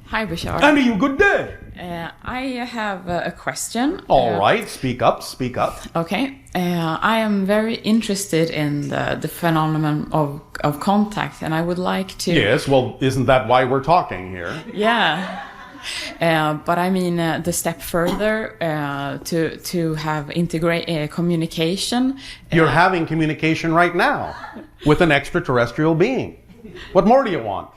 Hi, Bashar. And you good day. I have a question. All right, speak up, speak up. Okay. I am very interested in the phenomenon of contact, and I would like to... Yes, well, isn't that why we're talking here? Yeah. But I mean, the step further to have communication. You're having communication right now with an extraterrestrial being. What more do you want?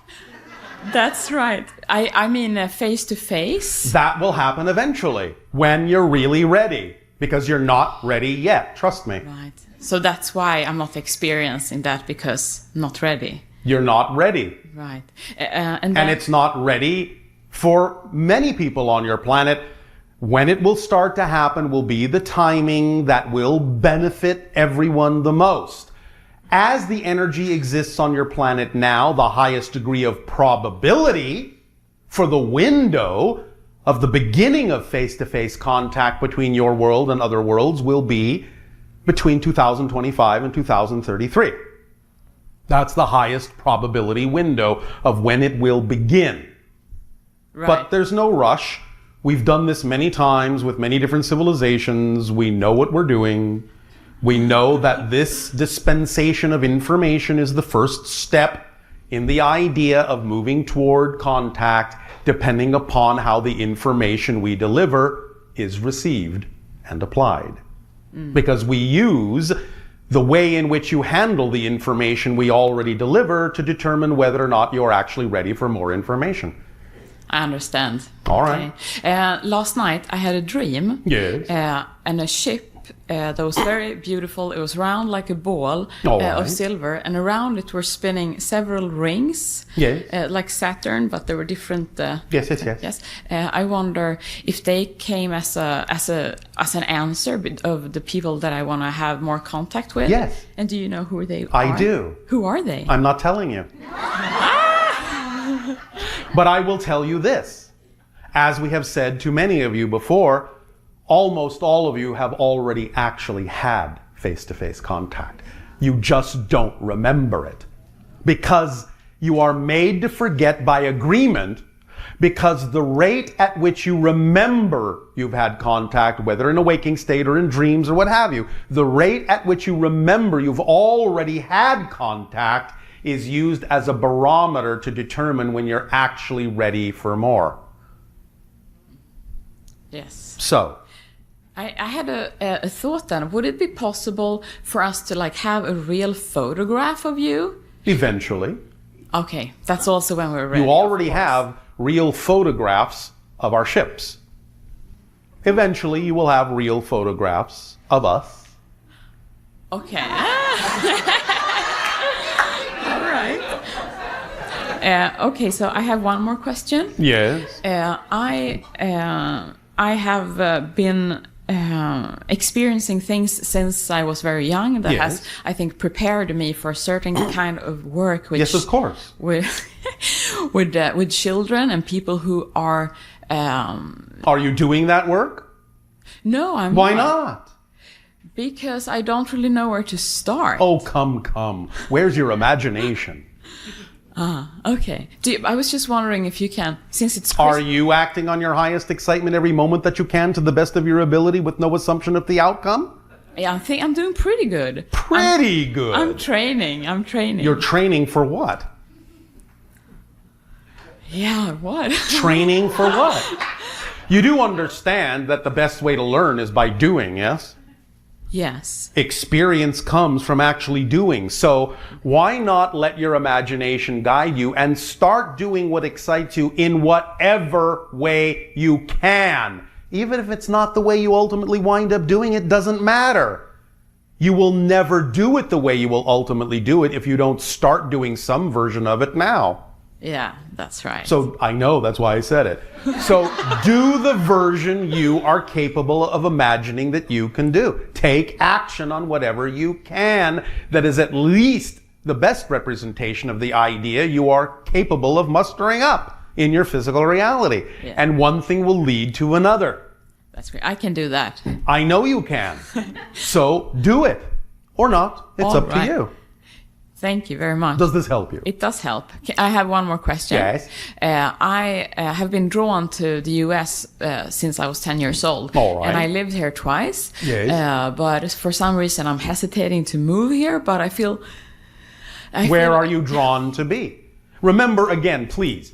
That's right. I mean, face to face. That will happen eventually, when you're really ready. Because you're not ready yet, trust me. Right. So that's why I'm not experiencing that, because I'm not ready. You're not ready. Right. And it's not ready for many people on your planet. When it will start to happen will be the timing that will benefit everyone the most. As the energy exists on your planet now, the highest degree of probability for the window of the beginning of face-to-face contact between your world and other worlds will be between 2025 and 2033. That's the highest probability window of when it will begin. Right. But there's no rush. We've done this many times with many different civilizations. We know what we're doing. We know that this dispensation of information is the first step in the idea of moving toward contact, depending upon how the information we deliver is received and applied. Because we use the way in which you handle the information we already deliver to determine whether or not you're actually ready for more information. I understand. All right. Last night I had a dream. Yes. And a ship that was very beautiful. It was round like a ball Right. of silver, and around it were spinning several rings. Yes. Like Saturn, but there were different. Yes. Yes. I wonder if they came as an answer of the people that I want to have more contact with. Yes. And do you know who they are? I do. Who are they? I'm not telling you. But I will tell you this. As we have said to many of you before, almost all of you have already actually had face-to-face contact. You just don't remember it. Because you are made to forget by agreement, because the rate at which you remember you've had contact, whether in a waking state or in dreams or what have you, the rate at which you remember you've already had contact is used as a barometer to determine when you're actually ready for more. Yes. So, I had a thought then. Would it be possible for us to have a real photograph of you? eventually, Okay, that's also when we're ready. you already have real photographs of our ships. Eventually, you will have real photographs of us. Okay. All right. Okay, so I have one more question. Yes. I have been experiencing things since I was very young that Yes. has, I think, prepared me for a certain kind of work. Which, Yes, of course. With with children and people who are. Are you doing that work? No, I'm Why not? Because I don't really know where to start. Oh, come. Where's your imagination? Okay. I was just wondering if you can, since it's Are you acting on your highest excitement every moment that you can to the best of your ability with no assumption of the outcome? Yeah, I think I'm doing pretty good. Pretty good. I'm training. You're training for what? Yeah, what? Training for what? You do understand that the best way to learn is by doing, yes? Yes. Experience comes from actually doing. So why not let your imagination guide you and start doing what excites you in whatever way you can? Even if it's not the way you ultimately wind up doing it, doesn't matter. You will never do it the way you will ultimately do it if you don't start doing some version of it now. Yeah, that's right. So I know, that's why I said it. So do the version you are capable of imagining that you can do. Take action on whatever you can that is at least the best representation of the idea you are capable of mustering up in your physical reality. Yeah. And one thing will lead to another. That's great. I can do that. I know you can. So do it. Or not. It's All up right. to you. Thank you very much. Does this help you? It does help. I have one more question. Yes. I have been drawn to the U.S. Since I was 10 years old. All right. And I lived here twice. Yes. But for some reason, I'm hesitating to move here, but I feel... Where are you drawn to be? Remember, again, please,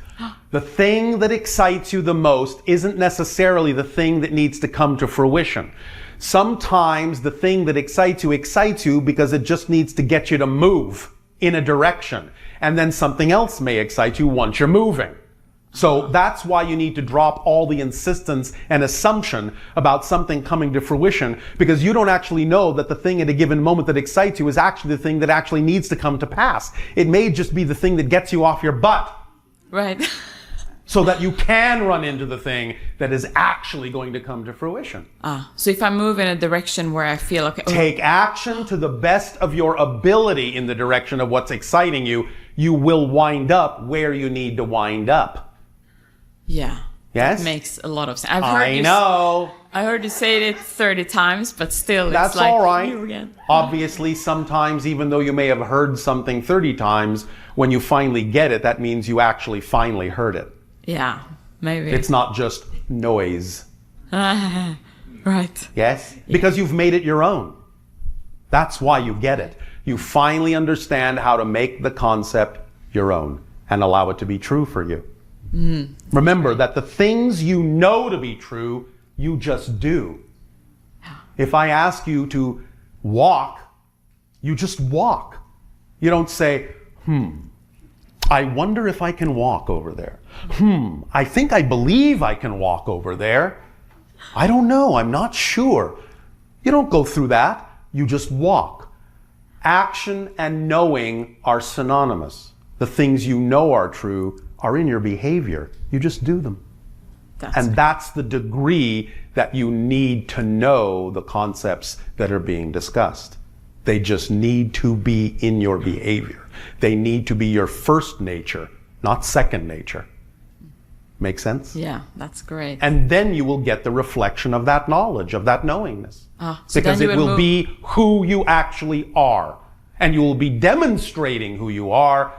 the thing that excites you the most isn't necessarily the thing that needs to come to fruition. Sometimes the thing that excites you because it just needs to get you to move in a direction. And then something else may excite you once you're moving. So that's why you need to drop all the insistence and assumption about something coming to fruition, because you don't actually know that the thing at a given moment that excites you is actually the thing that actually needs to come to pass. It may just be the thing that gets you off your butt. Right. So that you can run into the thing that is actually going to come to fruition. So if I move in a direction where I feel okay... Take action to the best of your ability in the direction of what's exciting you, you will wind up where you need to wind up. Yeah. Yes? That makes a lot of sense. I know. I heard you say it 30 times, but still That's it's like... all right. You again. Obviously, sometimes, even though you may have heard something 30 times, when you finally get it, that means you actually finally heard it. Yeah, maybe. It's not just noise. Right. Yes? Because you've made it your own. That's why you get it. You finally understand how to make the concept your own and allow it to be true for you. Remember that the things you know to be true, you just do. If I ask you to walk, you just walk. You don't say, I wonder if I can walk over there. I believe I can walk over there. I don't know, I'm not sure. You don't go through that. You just walk. Action and knowing are synonymous. The things you know are true are in your behavior. You just do them. That's the degree that you need to know the concepts that are being discussed. They just need to be in your behavior. They need to be your first nature, not second nature. Make sense? Yeah, that's great. And then you will get the reflection of that knowledge, of that knowingness. So because it will be who you actually are. And you will be demonstrating who you are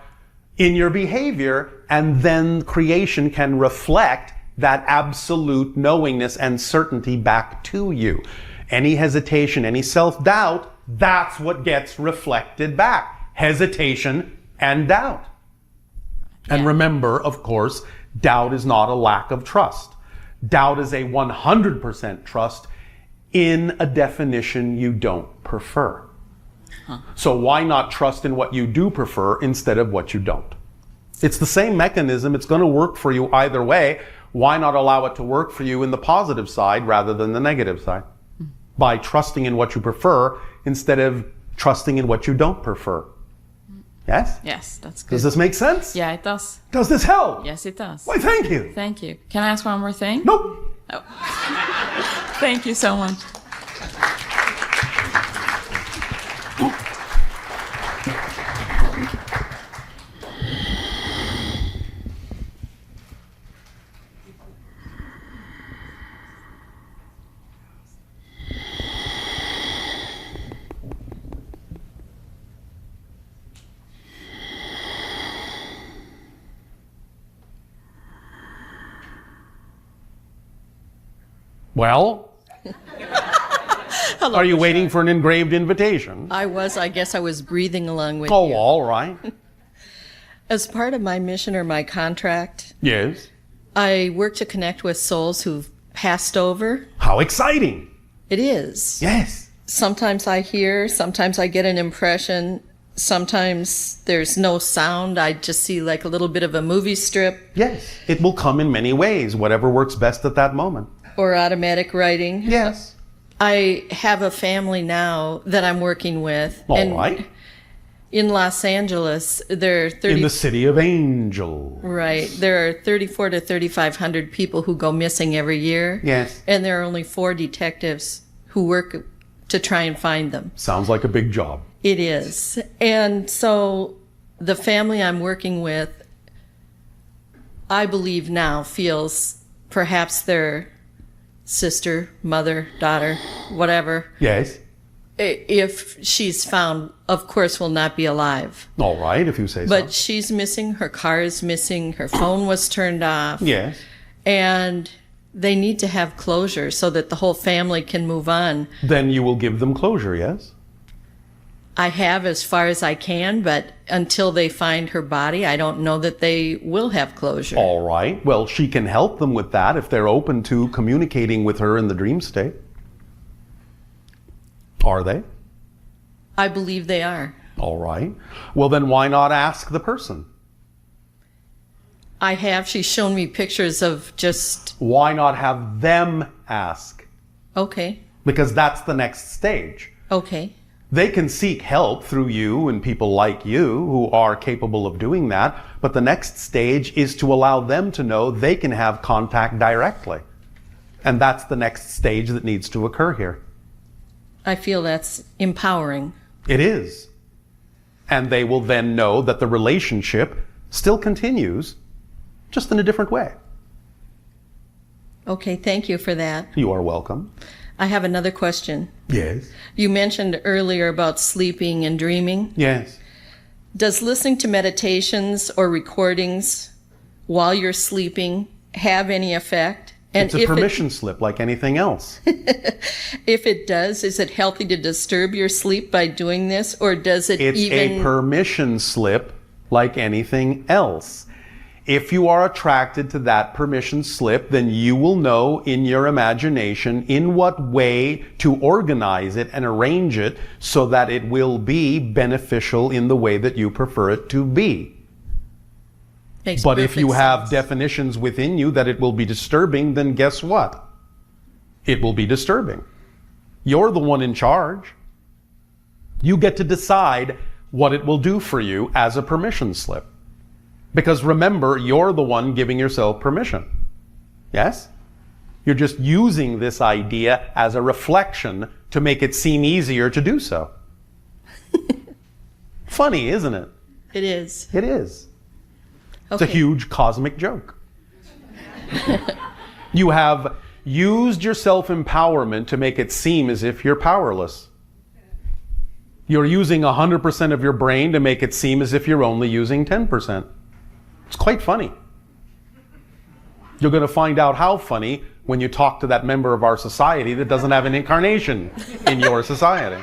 in your behavior, and then creation can reflect that absolute knowingness and certainty back to you. Any hesitation, any self-doubt, that's what gets reflected back. Hesitation and doubt. And remember, of course, doubt is not a lack of trust. Doubt is a 100% trust in a definition you don't prefer. So why not trust in what you do prefer instead of what you don't? It's the same mechanism. It's going to work for you either way. Why not allow it to work for you in the positive side rather than the negative side? By trusting in what you prefer instead of trusting in what you don't prefer. Yes? Yes, that's good. Does this make sense? Yeah, it does. Does this help? Yes, it does. Why, thank you. Thank you. Can I ask one more thing? Nope. Oh. Thank you so much. Well, are you waiting for an engraved invitation? I guess I was breathing along with you. Oh, all right. As part of my mission or my contract, Yes. I work to connect with souls who've passed over. How exciting. It is. Yes. Sometimes I hear, sometimes I get an impression, sometimes there's no sound. I just see like a little bit of a movie strip. Yes. It will come in many ways, whatever works best at that moment. Or automatic writing. Yes. I have a family now that I'm working with. All right. In Los Angeles, there are 30... In the city of Angel. Right. There are 34 to 3,500 people who go missing every year. Yes. And there are only 4 detectives who work to try and find them. Sounds like a big job. It is. And so the family I'm working with, I believe now, feels perhaps their sister, mother, daughter, whatever, Yes. if she's found, of course, will not be alive. All right, if you say so. But she's missing, her car is missing, her phone was turned off. Yes. And they need to have closure so that the whole family can move on. Then you will give them closure, yes? I have as far as I can, but until they find her body, I don't know that they will have closure. All right. Well, she can help them with that if they're open to communicating with her in the dream state. Are they? I believe they are. All right. Well, then why not ask the person? I have. She's shown me pictures of just... Why not have them ask? Okay. Because that's the next stage. Okay. They can seek help through you and people like you who are capable of doing that, but the next stage is to allow them to know they can have contact directly. And that's the next stage that needs to occur here. I feel that's empowering. It is. And they will then know that the relationship still continues, just in a different way. Okay, thank you for that. You are welcome. I have another question. Yes. You mentioned earlier about sleeping and dreaming. Yes. Does listening to meditations or recordings while you're sleeping have any effect? And It's a permission slip like anything else. If it does, is it healthy to disturb your sleep by doing this, or does it It's a permission slip like anything else. If you are attracted to that permission slip, then you will know in your imagination in what way to organize it and arrange it so that it will be beneficial in the way that you prefer it to be. Makes But if you perfect have sense. definitions within you that it will be disturbing, then guess what? It will be disturbing. You're the one in charge. You get to decide what it will do for you as a permission slip. Because remember, you're the one giving yourself permission. Yes? You're just using this idea as a reflection to make it seem easier to do so. Funny, isn't it? It is. It is. It's Okay. a huge cosmic joke. You have used your self-empowerment to make it seem as if you're powerless. You're using 100% of your brain to make it seem as if you're only using 10%. It's quite funny. You're going to find out how funny when you talk to that member of our society that doesn't have an incarnation in your society.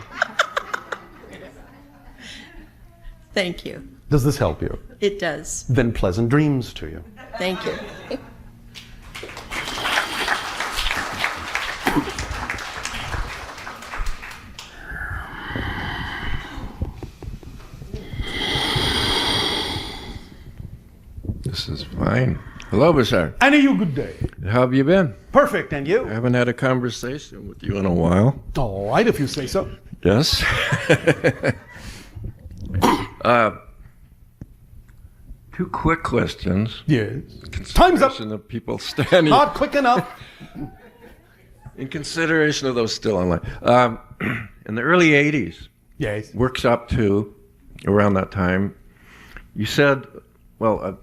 Thank you. Does this help you? It does. Then pleasant dreams to you. Thank you. This is fine. Hello, Bashar. And you good day. How have you been? Perfect, and I you? haven't had a conversation with you in a while. All right, if you say so. Yes. Two quick questions. Yes. Time's up. Consideration of people standing. Not quick enough. In consideration of those still online. In the early 80s, Yes. Workshop 2, around that time, you said, well, a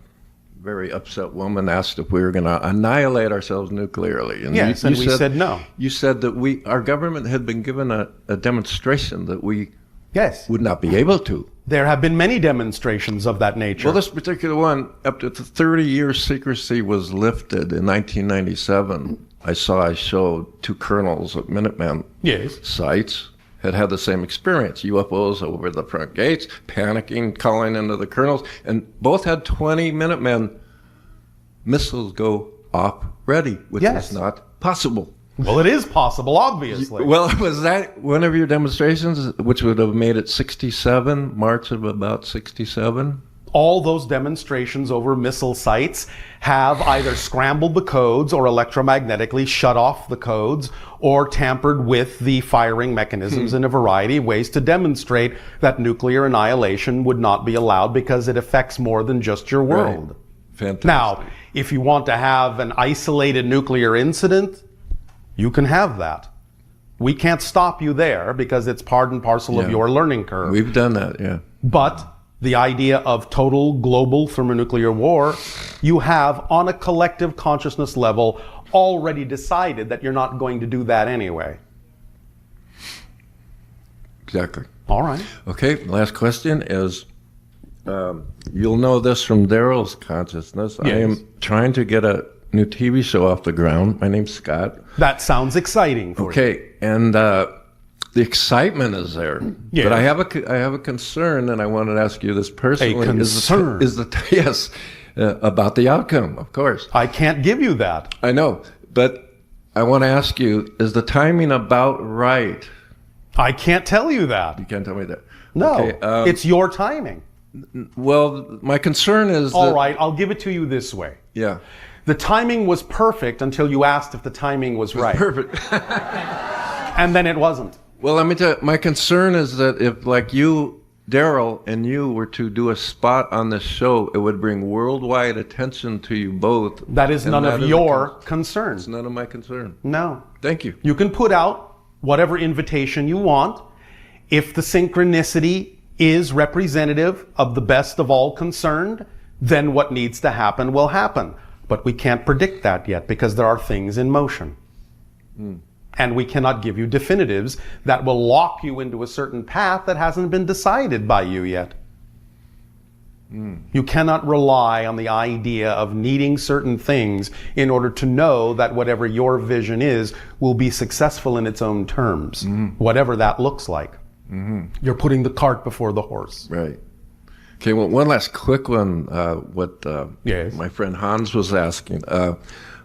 very upset woman asked if we were going to annihilate ourselves nuclearly. And Yes, and we said no. You said that our government had been given a demonstration that we Yes. would not be able to. There have been many demonstrations of that nature. Well, this particular one, up to 30-year secrecy was lifted in 1997. I showed two colonels at Minuteman Yes. sites had the same experience. UFOs over the front gates, panicking, calling into the colonels, and both had 20 Minutemen missiles go off ready, which Yes. is not possible. Well, it is possible, obviously. Well, was that one of your demonstrations, which would have made it 67, March of about 67? All those demonstrations over missile sites have either scrambled the codes or electromagnetically shut off the codes or tampered with the firing mechanisms in a variety of ways to demonstrate that nuclear annihilation would not be allowed because it affects more than just your world. Right. Fantastic. Now, if you want to have an isolated nuclear incident, you can have that. We can't stop you there because it's part and parcel of Yeah. your learning curve. We've done that, yeah. But the idea of total global thermonuclear war, you have on a collective consciousness level already decided that you're not going to do that anyway. Exactly. All right. Okay, last question is, you'll know this from Daryl's consciousness. Yes. I am trying to get a new TV show off the ground. My name's Scott. That sounds exciting for you. Okay, and the excitement is there. Yes. But I have a concern, and I wanted to ask you this personally. A concern? Yes, about the outcome, of course. I can't give you that. I know, but I want to ask you, is the timing about right? I can't tell you that. You can't tell me that. No, Okay, it's your timing. well, my concern is All that, right, I'll give it to you this way. Yeah. The timing was perfect until you asked if the timing was right. Perfect. And then it wasn't. Well, let me tell you, my concern is that if, like you, Daryl, and you were to do a spot on this show, it would bring worldwide attention to you both. That is And none that of is your It's concern. none of my concern. No. Thank you. You can put out whatever invitation you want. If the synchronicity is representative of the best of all concerned, then what needs to happen will happen. But we can't predict that yet because there are things in motion. And we cannot give you definitives that will lock you into a certain path that hasn't been decided by you yet. You cannot rely on the idea of needing certain things in order to know that whatever your vision is will be successful in its own terms, whatever that looks like. You're putting the cart before the horse. Right. Okay, well, one last quick one, Yes. my friend Hans was asking.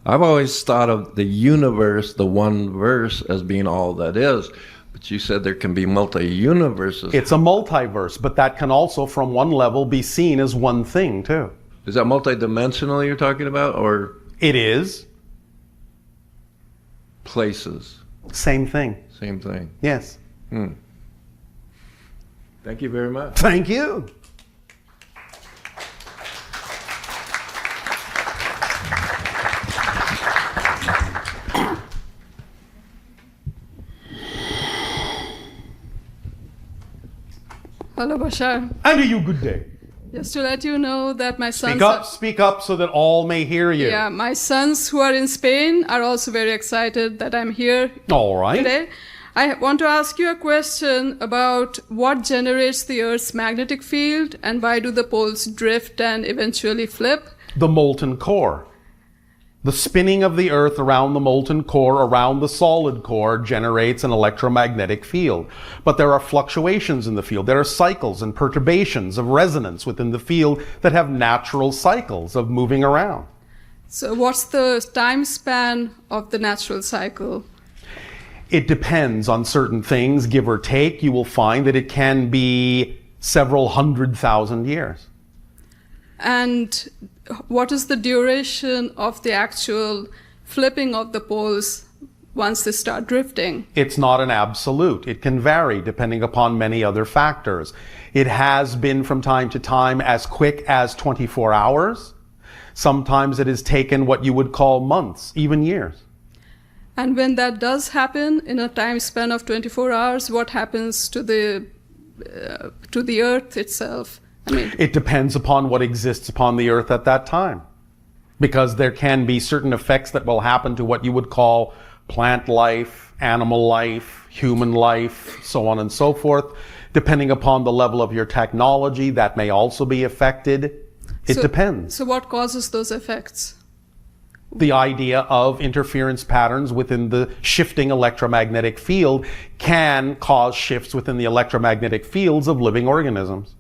I've always thought of the universe, the one verse, as being all that is. But you said there can be multi-universes. It's a multiverse, but that can also, from one level, be seen as one thing, too. Is that multi-dimensional you're talking about, or It is. places? Same thing. Same thing. Yes. Thank you very much. Thank you. Hello, Bashar. And to you, good day. Just to let you know that my sons Speak up so that all may hear you. yeah, my sons who are in Spain are also very excited that I'm here All right. today. I want to ask you a question about what generates the Earth's magnetic field and why do the poles drift and eventually flip? The molten core. The spinning of the Earth around the molten core, around the solid core, generates an electromagnetic field. But there are fluctuations in the field. There are cycles and perturbations of resonance within the field that have natural cycles of moving around. So what's the time span of the natural cycle? It depends on certain things, give or take. You will find that it can be several 100,000 years. And what is the duration of the actual flipping of the poles once they start drifting? It's not an absolute. It can vary depending upon many other factors. It has been from time to time as quick as 24 hours. Sometimes it has taken what you would call months, even years. And when that does happen in a time span of 24 hours, what happens to the Earth itself? I mean, It depends upon what exists upon the earth at that time. Because there can be certain effects that will happen to what you would call plant life, animal life, human life, so on and so forth. Depending upon the level of your technology, that may also be affected. It depends. So what causes those effects? The idea of interference patterns within the shifting electromagnetic field can cause shifts within the electromagnetic fields of living organisms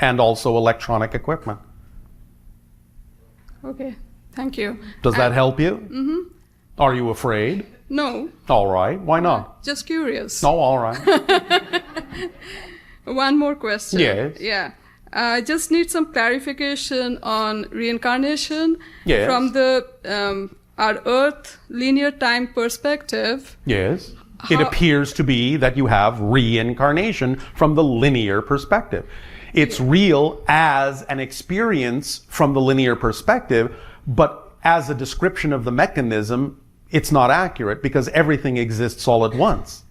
and also electronic equipment. Okay, thank you. Does that help you? Mm-hmm. Are you afraid? No, All right. Why not? just curious. No, all right. One more question. Yes. Yeah. I just need some clarification on reincarnation Yes. from the our Earth linear time perspective. Yes. It appears to be that you have reincarnation from the linear perspective. It's real as an experience from the linear perspective, but as a description of the mechanism, it's not accurate because everything exists all at once.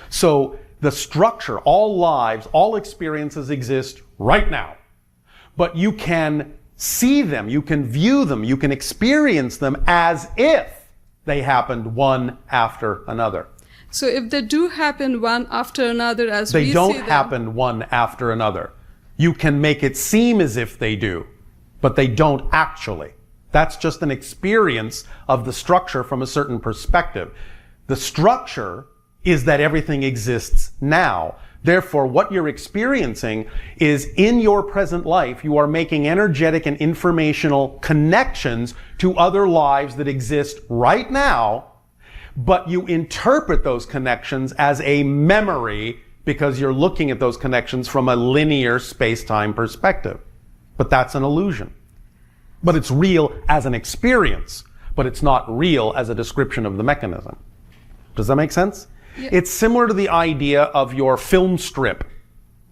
So the structure, all lives, all experiences exist right now. But you can see them, you can view them, you can experience them as if they happened one after another. So if they do happen one after another as They we don't see them, happen one after another. You can make it seem as if they do, but they don't actually. That's just an experience of the structure from a certain perspective. The structure is that everything exists now. Therefore, what you're experiencing is in your present life, you are making energetic and informational connections to other lives that exist right now, but you interpret those connections as a memory because you're looking at those connections from a linear space-time perspective. But that's an illusion. But it's real as an experience, but it's not real as a description of the mechanism. Does that make sense? Yeah. It's similar to the idea of your film strip.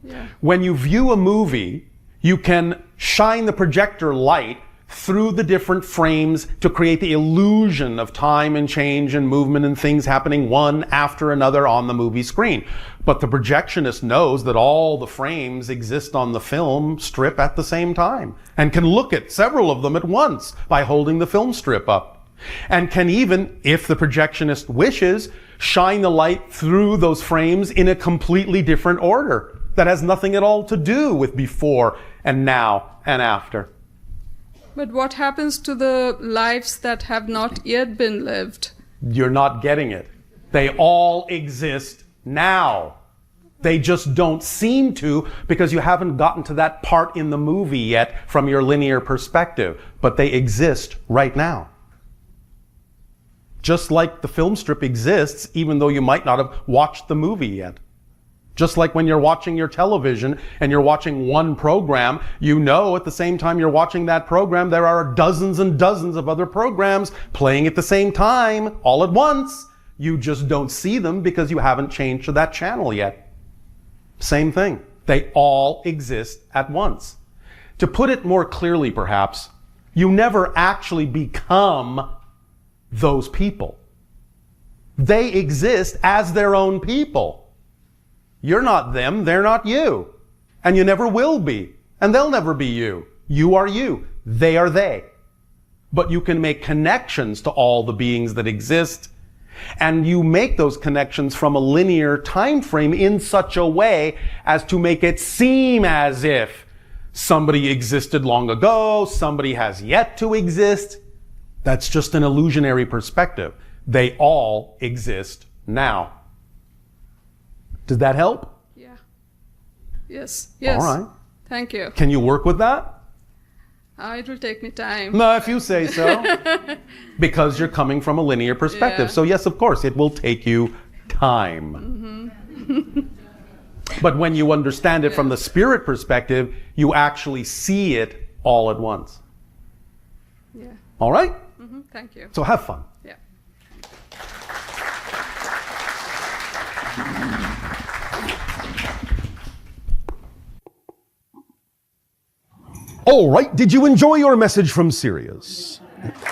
Yeah. When you view a movie, you can shine the projector light through the different frames to create the illusion of time and change and movement and things happening one after another on the movie screen. But the projectionist knows that all the frames exist on the film strip at the same time and can look at several of them at once by holding the film strip up. And can even, if the projectionist wishes, shine the light through those frames in a completely different order that has nothing at all to do with before and now and after. But what happens to the lives that have not yet been lived? You're not getting it. They all exist now. They just don't seem to because you haven't gotten to that part in the movie yet from your linear perspective. But they exist right now. Just like the film strip exists, even though you might not have watched the movie yet. Just like when you're watching your television and you're watching one program, you know at the same time you're watching that program, there are dozens and dozens of other programs playing at the same time, all at once. You just don't see them because you haven't changed to that channel yet. Same thing. They all exist at once. To put it more clearly, perhaps, you never actually become those people. They exist as their own people. You're not them, they're not you. And you never will be. And they'll never be you. You are you. They are they. But you can make connections to all the beings that exist. And you make those connections from a linear time frame in such a way as to make it seem as if somebody existed long ago, somebody has yet to exist. That's just an illusionary perspective. They all exist now. Does that help? Yeah. Yes. Yes. All right. Thank you. Can you work with that? It will take me time. No, if you say so. Because you're coming from a linear perspective. Yeah. So yes, of course, it will take you time. Mm-hmm. But when you understand it from the spirit perspective, you actually see it all at once. Yeah. All right? Mm-hmm. Thank you. So have fun. Yeah. All right, did you enjoy your message from Sirius?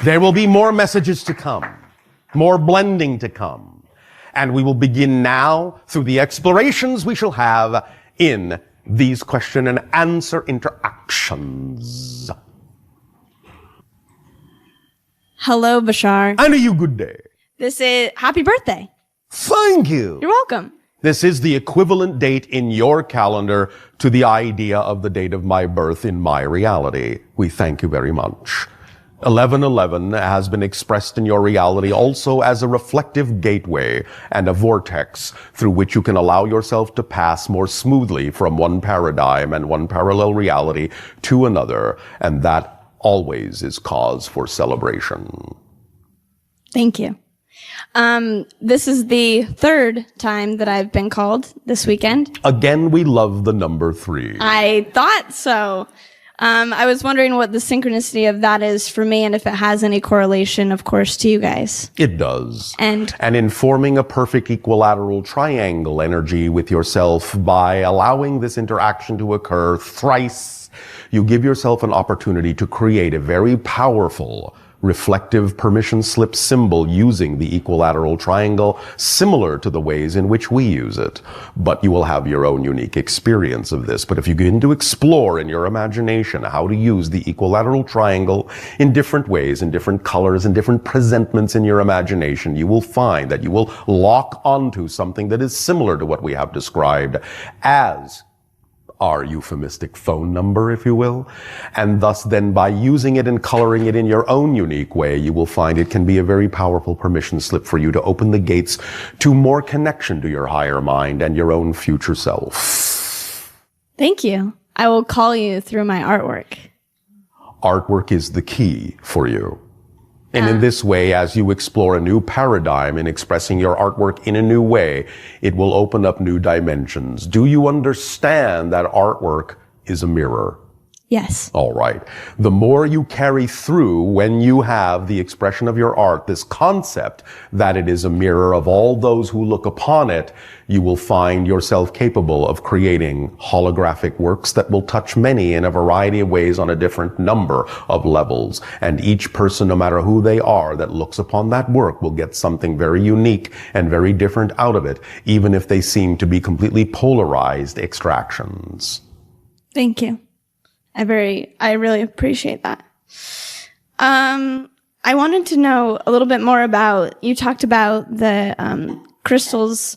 There will be more messages to come, more blending to come, and we will begin now through the explorations we shall have in these question and answer interactions. Hello, Bashar. And a you good day. This is happy birthday. Thank you. You're welcome. This is the equivalent date in your calendar to the idea of the date of my birth in my reality. We thank you very much. 1111 has been expressed in your reality also as a reflective gateway and a vortex through which you can allow yourself to pass more smoothly from one paradigm and one parallel reality to another, and that always is cause for celebration. Thank you. This is the third time that I've been called this weekend. Again, we love the number 3. I thought so. I was wondering what the synchronicity of that is for me and if it has any correlation, of course, to you guys. It does. And in forming a perfect equilateral triangle energy with yourself by allowing this interaction to occur thrice, you give yourself an opportunity to create a very powerful reflective permission slip symbol using the equilateral triangle, similar to the ways in which we use it. But you will have your own unique experience of this. But if you begin to explore in your imagination how to use the equilateral triangle in different ways, in different colors, in different presentments in your imagination, you will find that you will lock onto something that is similar to what we have described as our euphemistic phone number, if you will. And thus then by using it and coloring it in your own unique way, you will find it can be a very powerful permission slip for you to open the gates to more connection to your higher mind and your own future self. Thank you. I will call you through my artwork. Artwork is the key for you. And in this way, as you explore a new paradigm in expressing your artwork in a new way, it will open up new dimensions. Do you understand that artwork is a mirror? Yes. All right. The more you carry through when you have the expression of your art, this concept that it is a mirror of all those who look upon it, you will find yourself capable of creating holographic works that will touch many in a variety of ways on a different number of levels. And each person, no matter who they are, that looks upon that work will get something very unique and very different out of it, even if they seem to be completely polarized extractions. Thank you. I really appreciate that. I wanted to know a little bit more about, you talked about the crystals,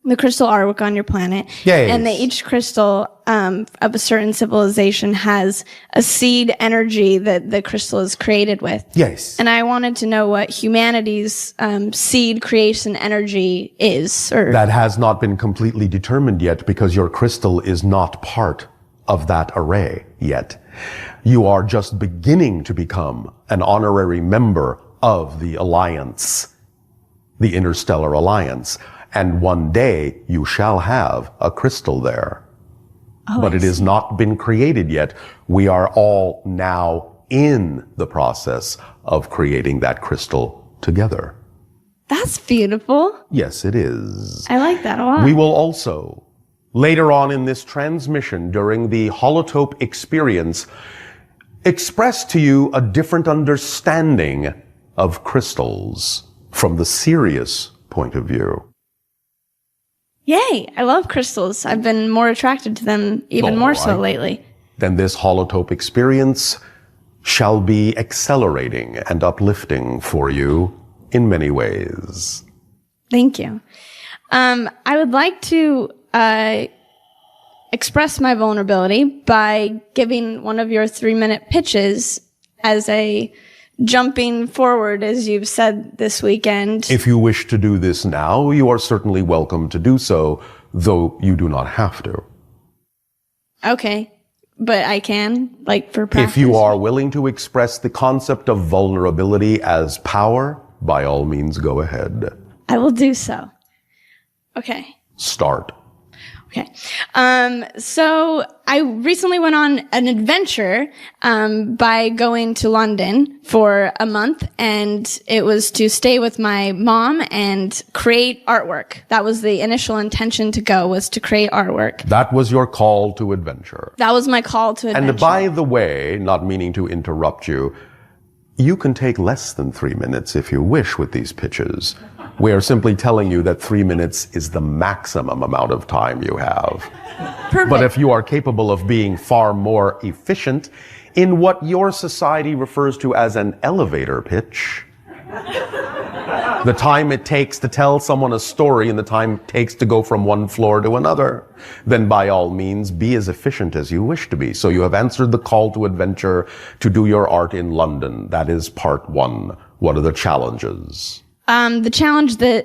the crystal artwork on your planet. Yes. And that each crystal of a certain civilization has a seed energy that the crystal is created with. Yes. And I wanted to know what humanity's seed creation energy is. Or That has not been completely determined yet because your crystal is not part of that array yet. You are just beginning to become an honorary member of the Alliance, the Interstellar Alliance. And one day you shall have a crystal there. Oh, but it has not been created yet. We are all now in the process of creating that crystal together. That's beautiful. Yes, it is. I like that a lot. We will also, later on in this transmission, during the holotope experience, express to you a different understanding of crystals from the serious point of view. Yay! I love crystals. I've been more attracted to them even more so lately. Then this holotope experience shall be accelerating and uplifting for you in many ways. Thank you. I would like to express my vulnerability by giving one of your 3-minute pitches as a jumping forward, as you've said this weekend. If you wish to do this now, you are certainly welcome to do so, though you do not have to. Okay, but I can, like, for practice. If you are willing to express the concept of vulnerability as power, by all means go ahead. I will do so. Okay. Start. Okay. So I recently went on an adventure, by going to London for a month, and it was to stay with my mom and create artwork. That was the initial intention to go, was to create artwork. That was your call to adventure. That was my call to adventure. And by the way, not meaning to interrupt you, you can take less than 3 minutes if you wish with these pitches. We are simply telling you that 3 minutes is the maximum amount of time you have. Perfect. But if you are capable of being far more efficient in what your society refers to as an elevator pitch, the time it takes to tell someone a story and the time it takes to go from one floor to another, then by all means be as efficient as you wish to be. So you have answered the call to adventure to do your art in London. That is part 1. What are the challenges? The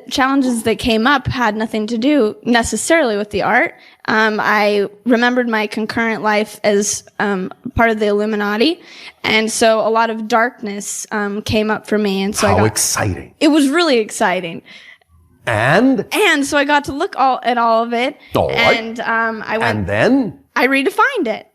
challenges that came up had nothing to do necessarily with the art. I remembered my concurrent life as part of the Illuminati, and so a lot of darkness came up for me. And so How exciting! It was really exciting. And so I got to look at all of it. All right. And I went. And then I redefined it.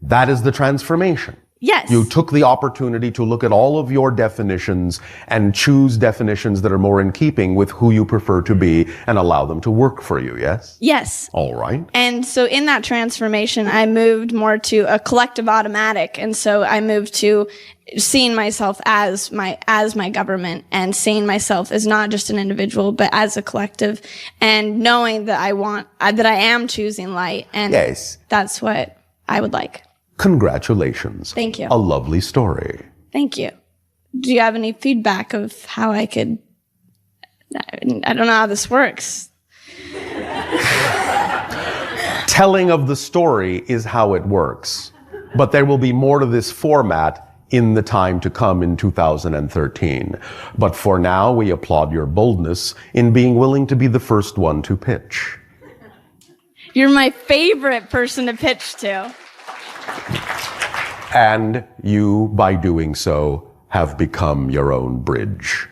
that is the transformation. Yes. You took the opportunity to look at all of your definitions and choose definitions that are more in keeping with who you prefer to be and allow them to work for you, yes? Yes. All right. And so in that transformation, I moved more to a collective automatic. And so I moved to seeing myself as my government and seeing myself as not just an individual, but as a collective, and knowing that that I am choosing light. And yes, that's what I would like. Congratulations. Thank you. A lovely story. Thank you. Do you have any feedback of how I could, I don't know how this works. Telling of the story is how it works, but there will be more to this format in the time to come in 2013. But for now, we applaud your boldness in being willing to be the first one to pitch. You're my favorite person to pitch to. And you, by doing so, have become your own bridge.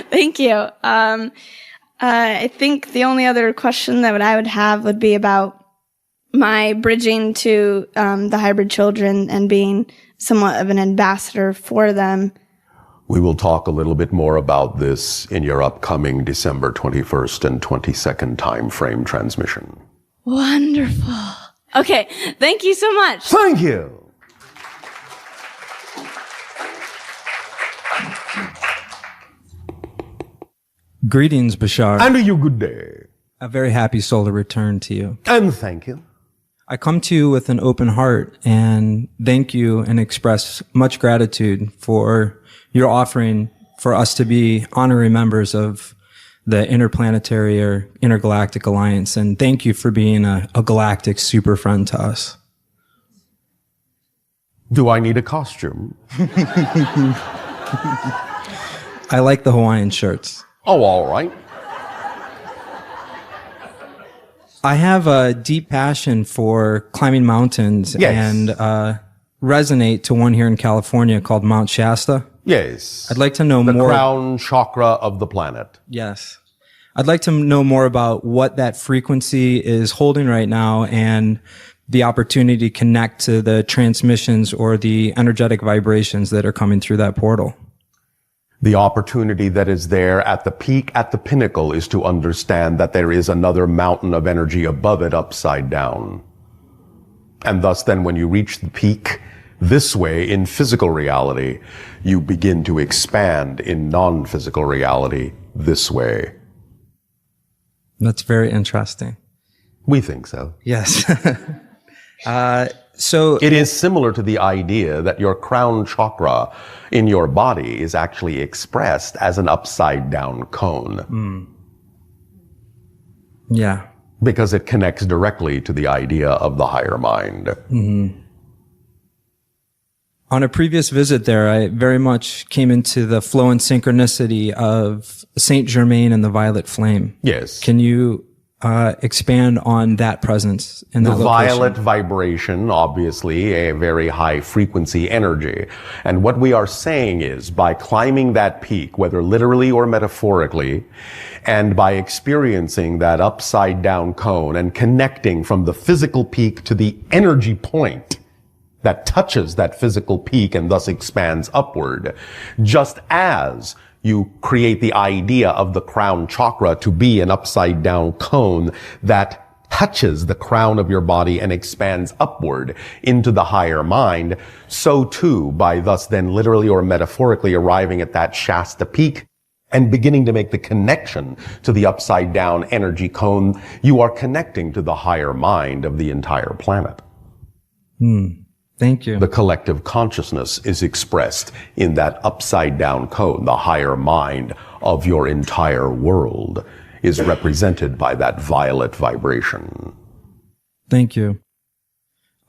Thank you. I think the only other question that I would have would be about my bridging to the hybrid children and being somewhat of an ambassador for them. We will talk a little bit more about this in your upcoming December 21st and 22nd timeframe transmission. Wonderful. Okay, thank you so much. Thank you. Greetings, Bashar. And a you good day. A very happy soul to return to you. And thank you. I come to you with an open heart and thank you and express much gratitude for your offering for us to be honorary members of the Interplanetary or Intergalactic Alliance. And thank you for being a galactic super friend to us. Do I need a costume? I like the Hawaiian shirts. Oh, all right. I have a deep passion for climbing mountains and resonate to one here in California called Mount Shasta. Yes. I'd like to know the more. The crown chakra of the planet. Yes. I'd like to know more about what that frequency is holding right now and the opportunity to connect to the transmissions or the energetic vibrations that are coming through that portal. The opportunity that is there at the peak, at the pinnacle, is to understand that there is another mountain of energy above it, upside down. And thus then when you reach the peak, this way, in physical reality, you begin to expand in non-physical reality this way. That's very interesting. We think so. Yes. So it is similar to the idea that your crown chakra in your body is actually expressed as an upside down cone. Mm. Yeah. Because it connects directly to the idea of the higher mind. Mm-hmm. On a previous visit there, I very much came into the flow and synchronicity of Saint Germain and the violet flame. Yes. Can you expand on that presence in that location? Violet location? Vibration, obviously, a very high frequency energy. And what we are saying is, by climbing that peak, whether literally or metaphorically, and by experiencing that upside down cone and connecting from the physical peak to the energy point that touches that physical peak and thus expands upward, just as you create the idea of the crown chakra to be an upside down cone that touches the crown of your body and expands upward into the higher mind, so too, by thus then literally or metaphorically arriving at that Shasta peak and beginning to make the connection to the upside down energy cone, you are connecting to the higher mind of the entire planet. Thank you. The collective consciousness is expressed in that upside down cone. The higher mind of your entire world is represented by that violet vibration. Thank you.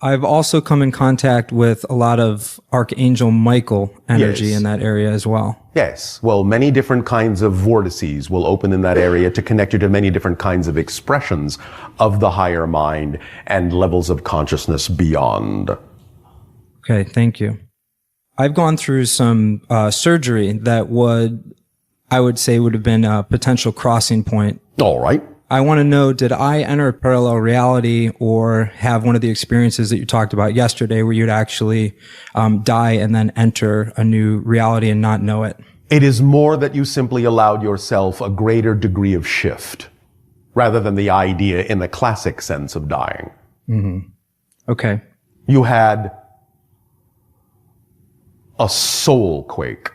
I've also come in contact with a lot of Archangel Michael energy in that area as well. Yes. Well, many different kinds of vortices will open in that area to connect you to many different kinds of expressions of the higher mind and levels of consciousness beyond. Okay, thank you. I've gone through some surgery that I would say would have been a potential crossing point. All right. I want to know, did I enter a parallel reality or have one of the experiences that you talked about yesterday where you'd actually die and then enter a new reality and not know it? It is more that you simply allowed yourself a greater degree of shift rather than the idea in the classic sense of dying. Mm-hmm. Okay. You had a soul quake,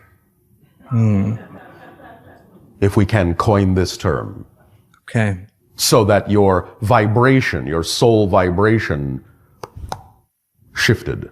if we can coin this term. Okay. So that your vibration, your soul vibration, shifted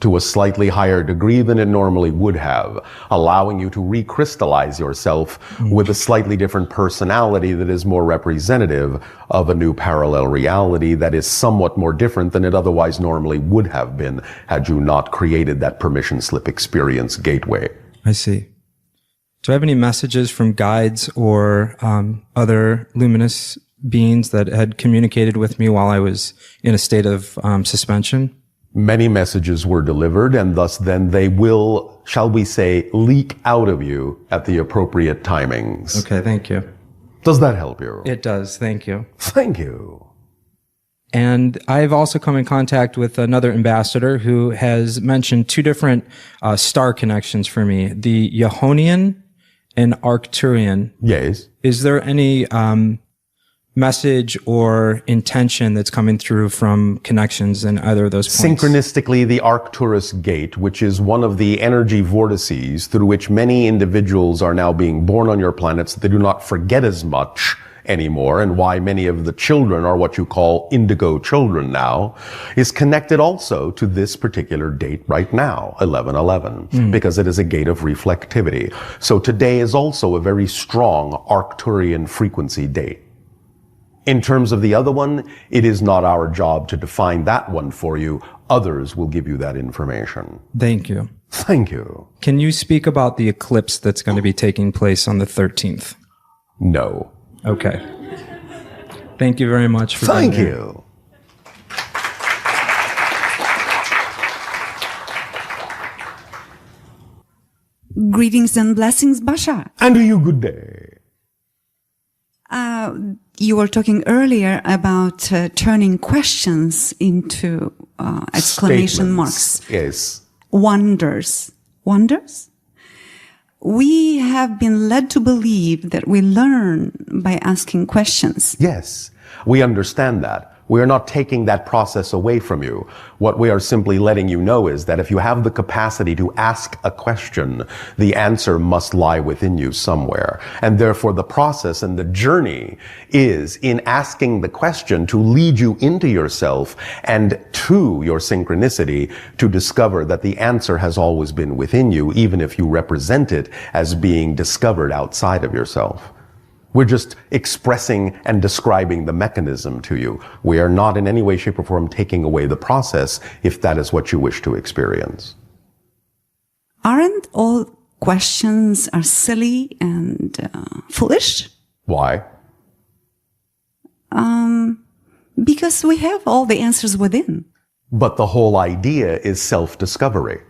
to a slightly higher degree than it normally would have, allowing you to recrystallize yourself with a slightly different personality that is more representative of a new parallel reality that is somewhat more different than it otherwise normally would have been had you not created that permission slip experience gateway. I see. Do I have any messages from guides or other luminous beings that had communicated with me while I was in a state of suspension? Many messages were delivered, and thus then they will, shall we say, leak out of you at the appropriate timings. Okay, thank you. Does that help you? It does, thank you. Thank you. And I've also come in contact with another ambassador who has mentioned two different star connections for me, the Yahonian and Arcturian. Yes. Is there any message or intention that's coming through from connections in either of those points? Synchronistically, the Arcturus gate, which is one of the energy vortices through which many individuals are now being born on your planet so they do not forget as much anymore, and why many of the children are what you call indigo children now, is connected also to this particular date right now, 11/11, because it is a gate of reflectivity. So today is also a very strong Arcturian frequency date. In terms of the other one, it is not our job to define that one for you. Others will give you that information. Thank you. Thank you. Can you speak about the eclipse that's going to be taking place on the 13th? No. Okay. Thank you very much for Thank being here. you. Greetings and blessings, Bashar. And to you, good day. You were talking earlier about turning questions into exclamation marks. Yes. Wonders. Wonders? We have been led to believe that we learn by asking questions. Yes. We understand that. We are not taking that process away from you. What we are simply letting you know is that if you have the capacity to ask a question, the answer must lie within you somewhere. And therefore the process and the journey is in asking the question to lead you into yourself and to your synchronicity to discover that the answer has always been within you, even if you represent it as being discovered outside of yourself. We're just expressing and describing the mechanism to you. We are not in any way, shape, or form taking away the process if that is what you wish to experience. Aren't all questions are silly and foolish? Why? Because we have all the answers within. But the whole idea is self-discovery.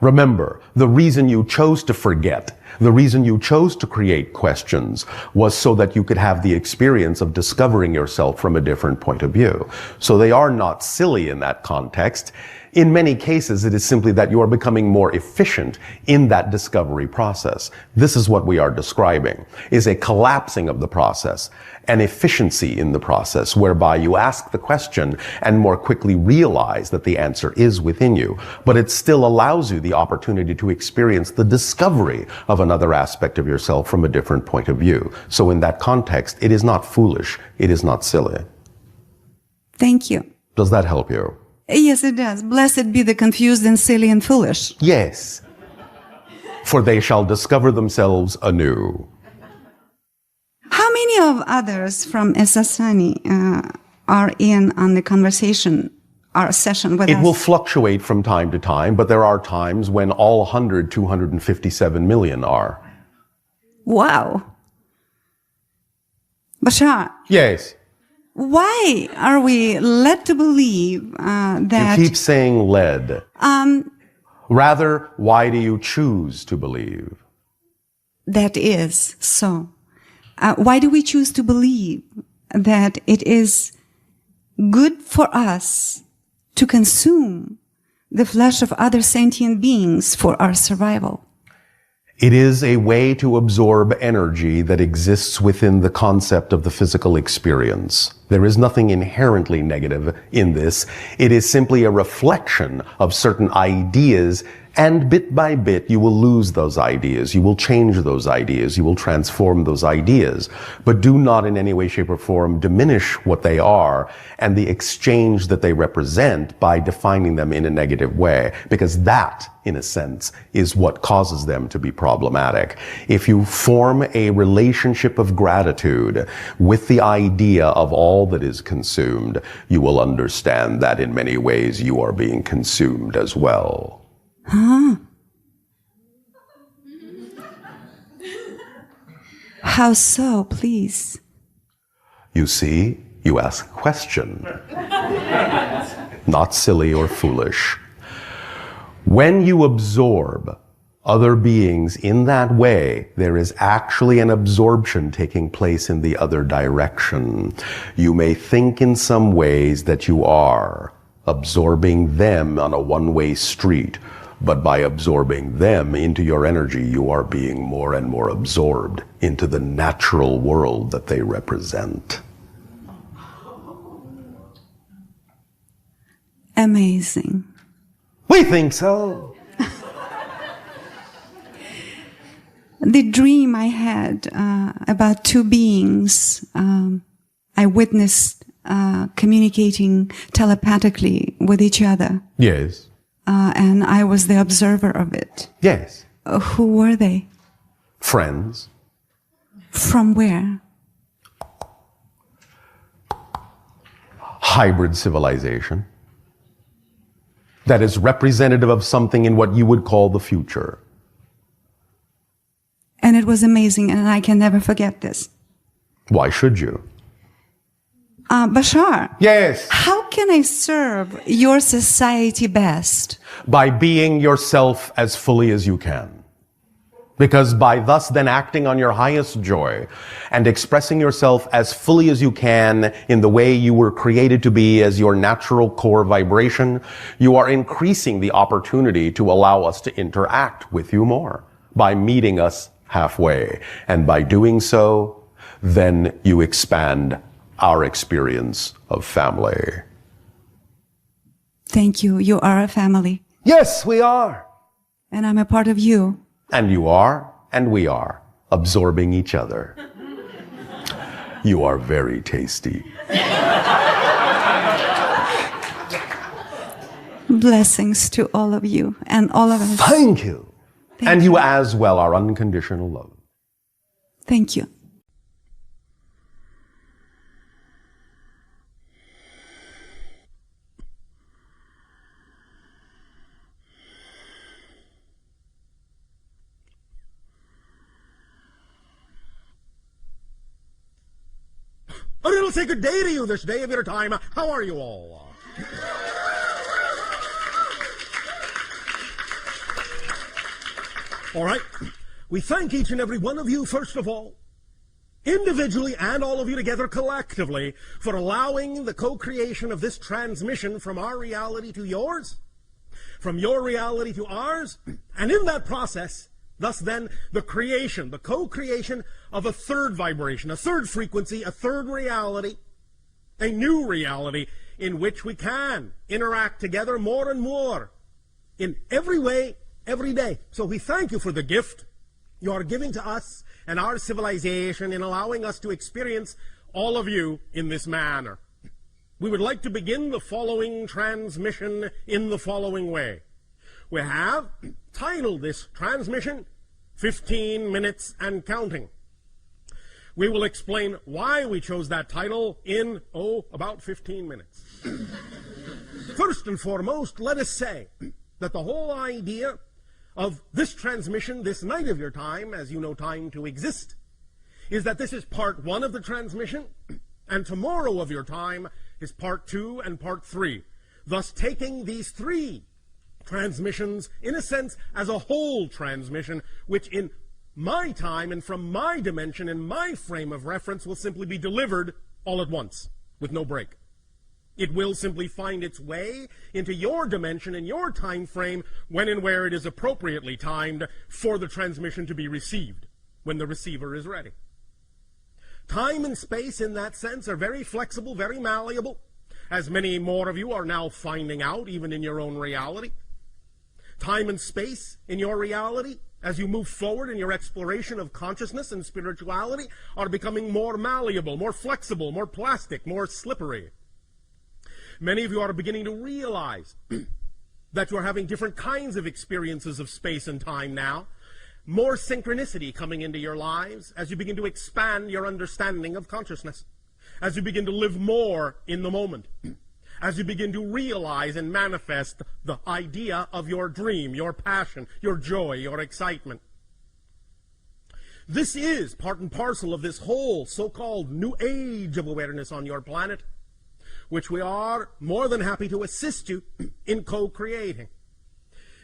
Remember, the reason you chose to forget, the reason you chose to create questions was so that you could have the experience of discovering yourself from a different point of view. So they are not silly in that context. In many cases, it is simply that you are becoming more efficient in that discovery process. This is what we are describing, is a collapsing of the process, an efficiency in the process, whereby you ask the question and more quickly realize that the answer is within you. But it still allows you the opportunity to experience the discovery of another aspect of yourself from a different point of view. So in that context, it is not foolish. It is not silly. Thank you. Does that help you? Yes, it does. Blessed be the confused and silly and foolish. Yes. For they shall discover themselves anew. How many of others from Esasani are in on the conversation, our session with us? It will fluctuate from time to time, but there are times when all 257 million are. Wow. Bashar. Yes. Why are we led to believe that... You keep saying led. Rather, why do you choose to believe? That is so. Why do we choose to believe that it is good for us to consume the flesh of other sentient beings for our survival? It is a way to absorb energy that exists within the concept of the physical experience. There is nothing inherently negative in this. It is simply a reflection of certain ideas, and bit by bit you will lose those ideas. You will change those ideas. You will transform those ideas. But do not in any way, shape, or form diminish what they are and the exchange that they represent by defining them in a negative way, because that, in a sense, is what causes them to be problematic. If you form a relationship of gratitude with the idea of all that is consumed, you will understand that in many ways you are being consumed as well. Huh? How so, please? You see, you ask a question. Not silly or foolish. When you absorb other beings in that way, there is actually an absorption taking place in the other direction. You may think in some ways that you are absorbing them on a one-way street, but by absorbing them into your energy, you are being more and more absorbed into the natural world that they represent. Amazing. We think so. The dream I had about two beings I witnessed communicating telepathically with each other. Yes. And I was the observer of it. Yes. Who were they? Friends. From where? Hybrid civilization. That is representative of something in what you would call the future. And it was amazing, and I can never forget this. Why should you? Bashar. Yes. How can I serve your society best? By being yourself as fully as you can. Because by thus then acting on your highest joy and expressing yourself as fully as you can in the way you were created to be as your natural core vibration, you are increasing the opportunity to allow us to interact with you more by meeting us halfway. And by doing so, then you expand our experience of family. Thank you. You are a family. Yes, we are. And I'm a part of you. And you are, and we are, absorbing each other. You are very tasty. Blessings to all of you and all of us. Thank you. And you as well, our unconditional love. Thank you. A little say good day to you this day of your time. How are you all? All right. We thank each and every one of you, first of all, individually and all of you together collectively, for allowing the co-creation of this transmission from our reality to yours, from your reality to ours, and in that process, thus then, the creation, the co-creation of a third vibration, a third frequency, a third reality, a new reality in which we can interact together more and more in every way, every day. So we thank you for the gift you are giving to us and our civilization in allowing us to experience all of you in this manner. We would like to begin the following transmission in the following way. We have titled this transmission 15 Minutes and Counting. We will explain why we chose that title in, about 15 minutes. First and foremost, let us say that the whole idea of this transmission, this night of your time, as you know time to exist, is that this is part 1 of the transmission, and tomorrow of your time is part 2 and part 3. Thus taking these 3 transmissions, in a sense, as a whole transmission, which in my time and from my dimension and my frame of reference will simply be delivered all at once, with no break. It will simply find its way into your dimension and your time frame when and where it is appropriately timed for the transmission to be received, when the receiver is ready. Time and space in that sense are very flexible, very malleable, as many more of you are now finding out, even in your own reality. Time and space in your reality, as you move forward in your exploration of consciousness and spirituality, are becoming more malleable, more flexible, more plastic, more slippery. Many of you are beginning to realize that you are having different kinds of experiences of space and time now. More synchronicity coming into your lives as you begin to expand your understanding of consciousness. As you begin to live more in the moment. As you begin to realize and manifest the idea of your dream, your passion, your joy, your excitement. This is part and parcel of this whole so-called new age of awareness on your planet, which we are more than happy to assist you in co-creating.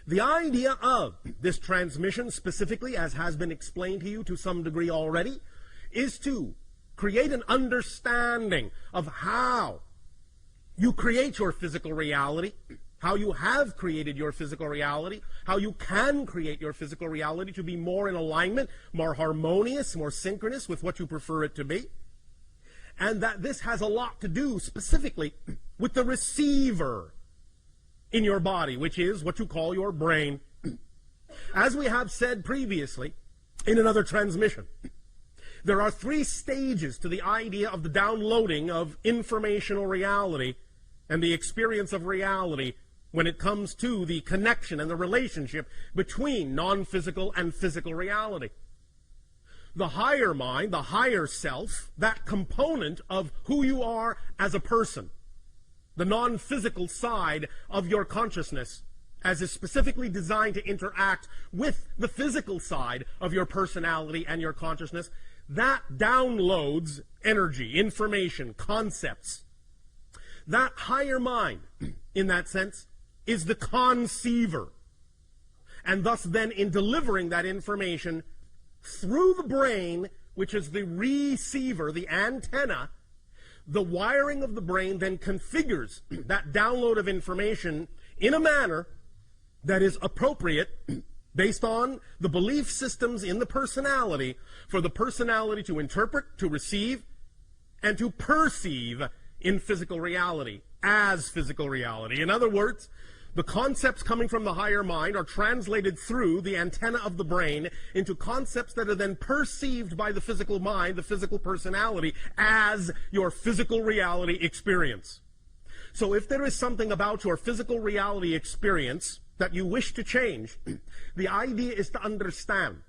The idea of this transmission, specifically, as has been explained to you to some degree already, is to create an understanding of how you create your physical reality, how you have created your physical reality, how you can create your physical reality to be more in alignment, more harmonious, more synchronous with what you prefer it to be. And that this has a lot to do specifically with the receiver in your body, which is what you call your brain. As we have said previously in another transmission, there are 3 stages to the idea of the downloading of informational reality and the experience of reality when it comes to the connection and the relationship between non-physical and physical reality. The higher mind, the higher self, that component of who you are as a person, the non-physical side of your consciousness, as is specifically designed to interact with the physical side of your personality and your consciousness, that downloads energy, information, concepts. That higher mind, in that sense, is the conceiver. And thus then, in delivering that information through the brain, which is the receiver, the antenna, the wiring of the brain then configures that download of information in a manner that is appropriate based on the belief systems in the personality for the personality to interpret, to receive, and to perceive in physical reality, as physical reality. In other words, the concepts coming from the higher mind are translated through the antenna of the brain into concepts that are then perceived by the physical mind, the physical personality, as your physical reality experience. So if there is something about your physical reality experience that you wish to change, the idea is to understand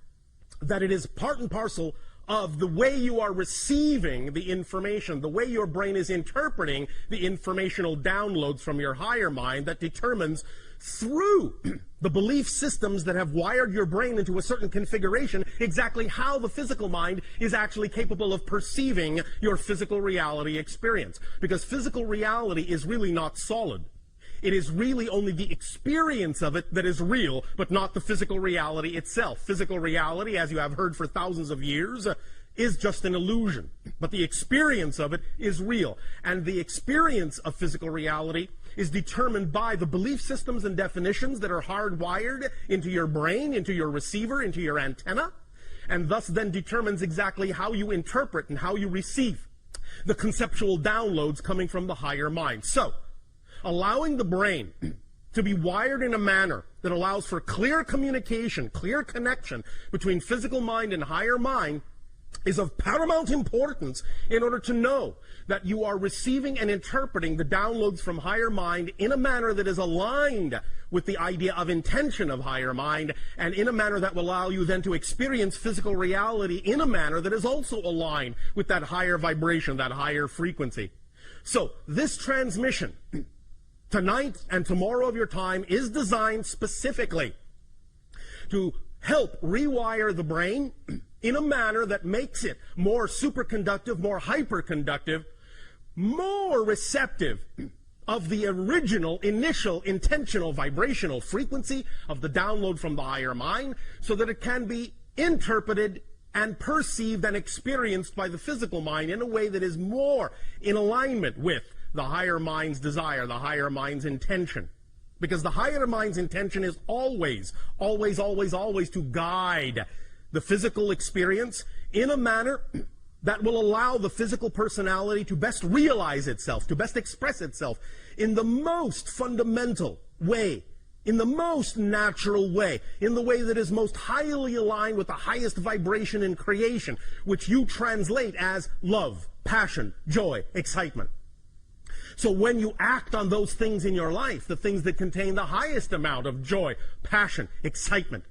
that it is part and parcel of the way you are receiving the information, the way your brain is interpreting the informational downloads from your higher mind that determines through the belief systems that have wired your brain into a certain configuration exactly how the physical mind is actually capable of perceiving your physical reality experience. Because physical reality is really not solid. It is really only the experience of it that is real, but not the physical reality itself. Physical reality, as you have heard for thousands of years, is just an illusion. But the experience of it is real. And the experience of physical reality is determined by the belief systems and definitions that are hardwired into your brain, into your receiver, into your antenna, and thus then determines exactly how you interpret and how you receive the conceptual downloads coming from the higher mind. So, allowing the brain to be wired in a manner that allows for clear communication, clear connection between physical mind and higher mind is of paramount importance in order to know that you are receiving and interpreting the downloads from higher mind in a manner that is aligned with the idea of intention of higher mind, and in a manner that will allow you then to experience physical reality in a manner that is also aligned with that higher vibration, that higher frequency. So, this transmission tonight and tomorrow of your time is designed specifically to help rewire the brain in a manner that makes it more superconductive, more hyperconductive, more receptive of the original, initial, intentional, vibrational frequency of the download from the higher mind, so that it can be interpreted and perceived and experienced by the physical mind in a way that is more in alignment with the higher mind's desire, the higher mind's intention. Because the higher mind's intention is always, always, always, always to guide the physical experience in a manner that will allow the physical personality to best realize itself, to best express itself in the most fundamental way, in the most natural way, in the way that is most highly aligned with the highest vibration in creation, which you translate as love, passion, joy, excitement. So when you act on those things in your life, the things that contain the highest amount of joy, passion, excitement,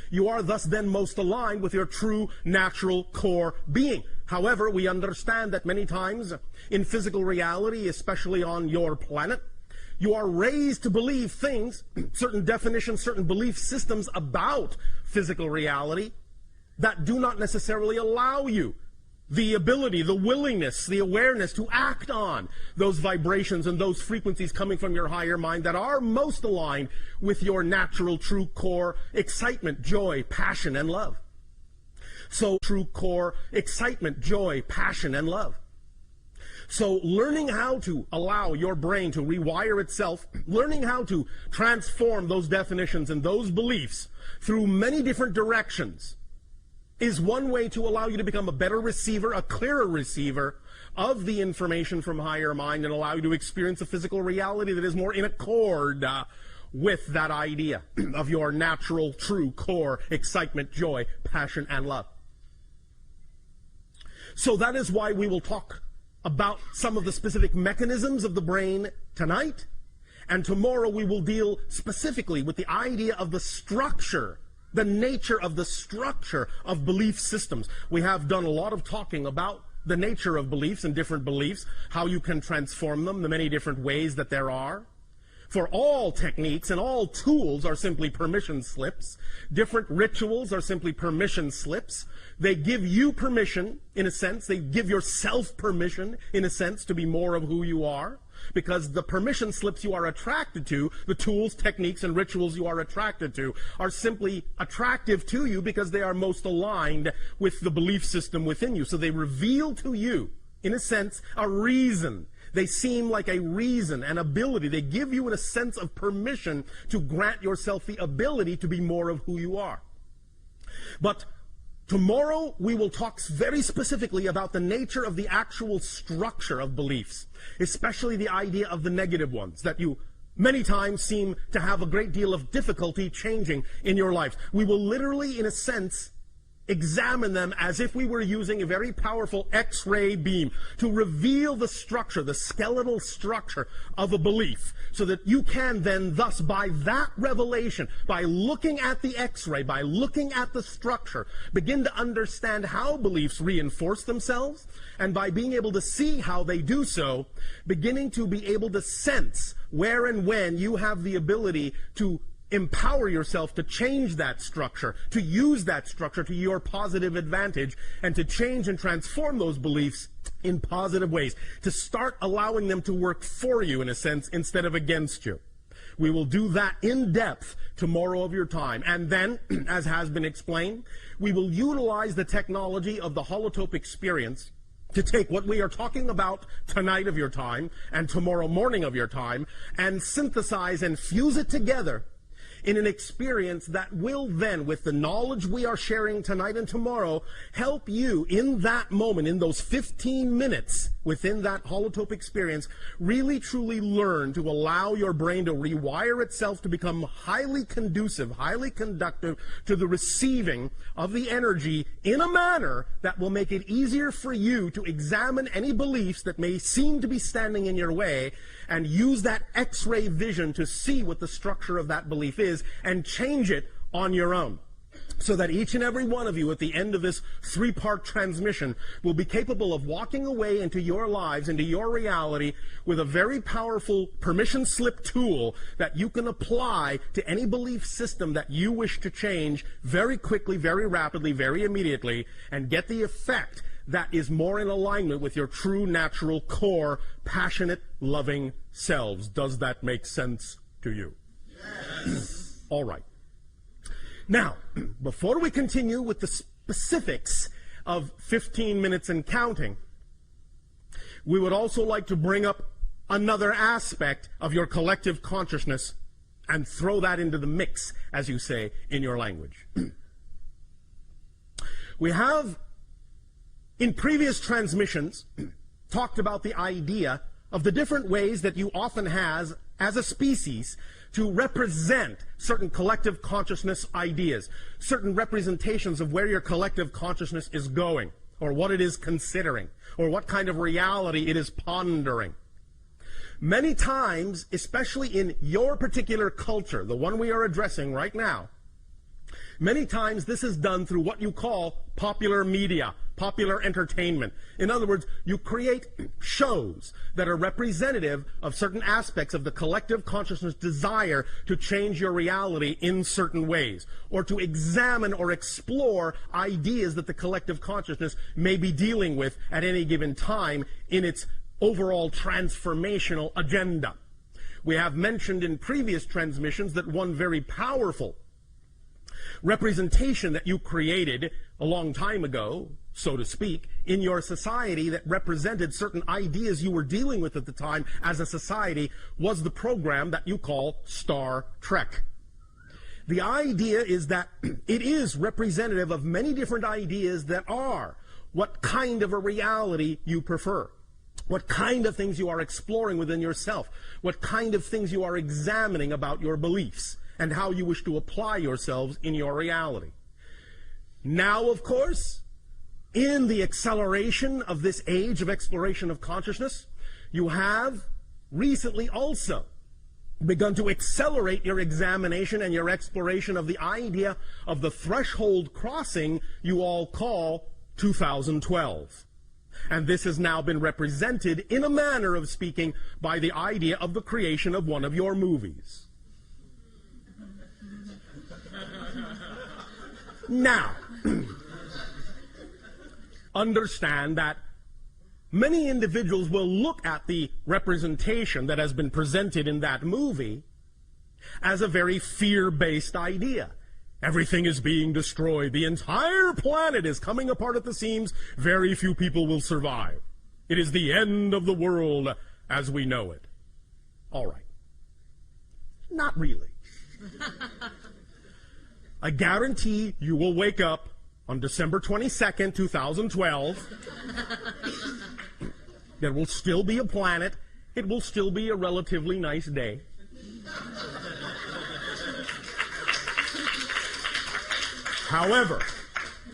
you are thus then most aligned with your true natural core being. However, we understand that many times in physical reality, especially on your planet, you are raised to believe things, certain definitions, certain belief systems about physical reality that do not necessarily allow you the ability, the willingness, the awareness to act on those vibrations and those frequencies coming from your higher mind that are most aligned with your natural true core excitement, joy, passion, and love. So true core excitement, joy, passion, and love. So learning how to allow your brain to rewire itself, learning how to transform those definitions and those beliefs through many different directions is one way to allow you to become a better receiver, a clearer receiver of the information from higher mind and allow you to experience a physical reality that is more in accord with that idea of your natural, true core excitement, joy, passion, and love. So that is why we will talk about some of the specific mechanisms of the brain tonight, and tomorrow we will deal specifically with the idea of the structure, the nature of the structure of belief systems. We have done a lot of talking about the nature of beliefs and different beliefs, how you can transform them, the many different ways that there are. For all techniques and all tools are simply permission slips. Different rituals are simply permission slips. They give you permission, in a sense. They give yourself permission, in a sense, to be more of who you are. Because the permission slips you are attracted to, the tools, techniques, and rituals you are attracted to, are simply attractive to you because they are most aligned with the belief system within you. So they reveal to you, in a sense, a reason. They seem like a reason, an ability. They give you a sense of permission to grant yourself the ability to be more of who you are. But tomorrow we will talk very specifically about the nature of the actual structure of beliefs, especially the idea of the negative ones that you many times seem to have a great deal of difficulty changing in your lives. We will literally, in a sense, examine them as if we were using a very powerful X-ray beam to reveal the structure, the skeletal structure of a belief, so that you can then thus, by that revelation, by looking at the X-ray, by looking at the structure, begin to understand how beliefs reinforce themselves, and by being able to see how they do so, beginning to be able to sense where and when you have the ability to empower yourself to change that structure, to use that structure to your positive advantage, and to change and transform those beliefs in positive ways, to start allowing them to work for you, in a sense, instead of against you. We will do that in depth tomorrow of your time. And then, as has been explained, we will utilize the technology of the holotope experience to take what we are talking about tonight of your time and tomorrow morning of your time and synthesize and fuse it together in an experience that will then, with the knowledge we are sharing tonight and tomorrow, help you in that moment, in those 15 minutes within that holotope experience, really truly learn to allow your brain to rewire itself to become highly conducive, highly conductive to the receiving of the energy in a manner that will make it easier for you to examine any beliefs that may seem to be standing in your way and use that X-ray vision to see what the structure of that belief is and change it on your own. So that each and every one of you at the end of this 3-part transmission will be capable of walking away into your lives, into your reality, with a very powerful permission slip tool that you can apply to any belief system that you wish to change very quickly, very rapidly, very immediately, and get the effect that is more in alignment with your true natural core, passionate, loving selves. Does that make sense to you? Yes. All right. Now, before we continue with the specifics of 15 minutes and counting, we would also like to bring up another aspect of your collective consciousness and throw that into the mix, as you say in your language. We have, in previous transmissions, talked about the idea of the different ways that you often have, as a species, to represent certain collective consciousness ideas, certain representations of where your collective consciousness is going, or what it is considering, or what kind of reality it is pondering. Many times, especially in your particular culture, the one we are addressing right now, many times this is done through what you call popular media, popular entertainment. In other words, you create shows that are representative of certain aspects of the collective consciousness desire to change your reality in certain ways, or to examine or explore ideas that the collective consciousness may be dealing with at any given time in its overall transformational agenda. We have mentioned in previous transmissions that one very powerful representation that you created a long time ago, so to speak, in your society that represented certain ideas you were dealing with at the time as a society was the program that you call Star Trek. The idea is that it is representative of many different ideas that are what kind of a reality you prefer, what kind of things you are exploring within yourself, what kind of things you are examining about your beliefs, and how you wish to apply yourselves in your reality. Now, of course, in the acceleration of this age of exploration of consciousness, you have recently also begun to accelerate your examination and your exploration of the idea of the threshold crossing you all call 2012. And this has now been represented, in a manner of speaking, by the idea of the creation of one of your movies. Now, understand that many individuals will look at the representation that has been presented in that movie as a very fear-based idea. Everything is being destroyed. The entire planet is coming apart at the seams. Very few people will survive. It is the end of the world as we know it. All right. Not really. I guarantee you will wake up on December 22nd, 2012. There will still be a planet. It will still be a relatively nice day. However,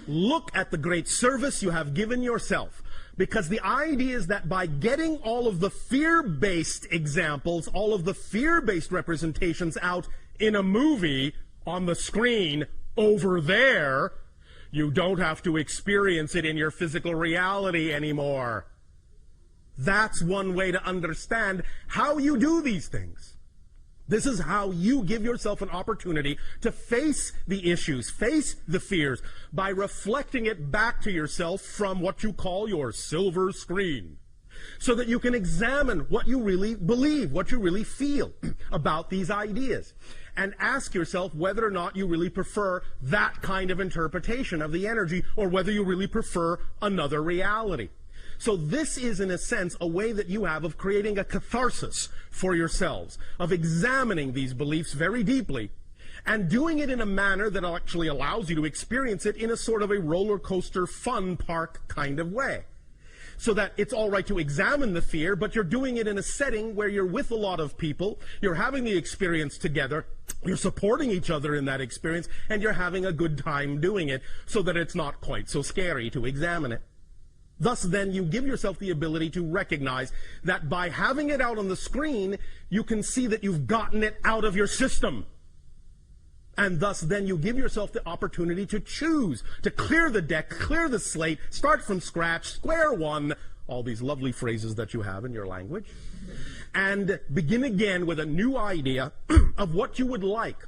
look at the great service you have given yourself, because the idea is that by getting all of the fear-based examples, all of the fear-based representations out in a movie on the screen over there, you don't have to experience it in your physical reality anymore. That's one way to understand how you do these things. This is how you give yourself an opportunity to face the issues, face the fears, by reflecting it back to yourself from what you call your silver screen, so that you can examine what you really believe, what you really feel about these ideas, and ask yourself whether or not you really prefer that kind of interpretation of the energy, or whether you really prefer another reality. So this is, in a sense, a way that you have of creating a catharsis for yourselves, of examining these beliefs very deeply, and doing it in a manner that actually allows you to experience it in a sort of a roller coaster fun park kind of way. So that it's all right to examine the fear, but you're doing it in a setting where you're with a lot of people, you're having the experience together, you're supporting each other in that experience, and you're having a good time doing it, so that it's not quite so scary to examine it. Thus, then, you give yourself the ability to recognize that by having it out on the screen, you can see that you've gotten it out of your system. And thus, then, you give yourself the opportunity to choose, to clear the deck, clear the slate, start from scratch, square one, all these lovely phrases that you have in your language, and begin again with a new idea of what you would like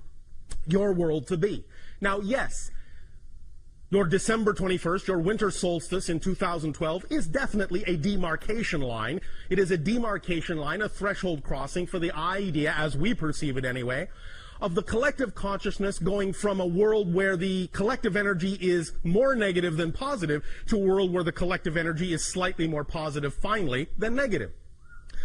your world to be. Now, yes, your December 21st, your winter solstice in 2012, is definitely a demarcation line. It is a demarcation line, a threshold crossing for the idea, as we perceive it anyway, of the collective consciousness going from a world where the collective energy is more negative than positive to a world where the collective energy is slightly more positive finally than negative.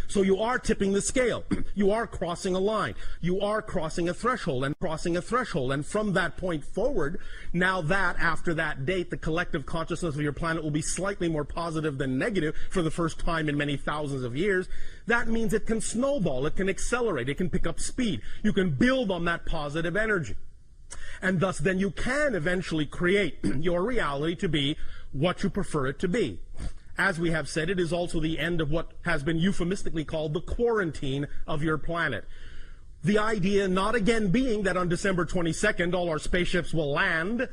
So you are tipping the scale. You are crossing a line. You are crossing a threshold and crossing a threshold. And from that point forward, now that after that date, the collective consciousness of your planet will be slightly more positive than negative for the first time in many thousands of years. That means it can snowball. It can accelerate. It can pick up speed. You can build on that positive energy. And thus then you can eventually create your reality to be what you prefer it to be. As we have said, it is also the end of what has been euphemistically called the quarantine of your planet. The idea not again being that on December 22nd all our spaceships will land,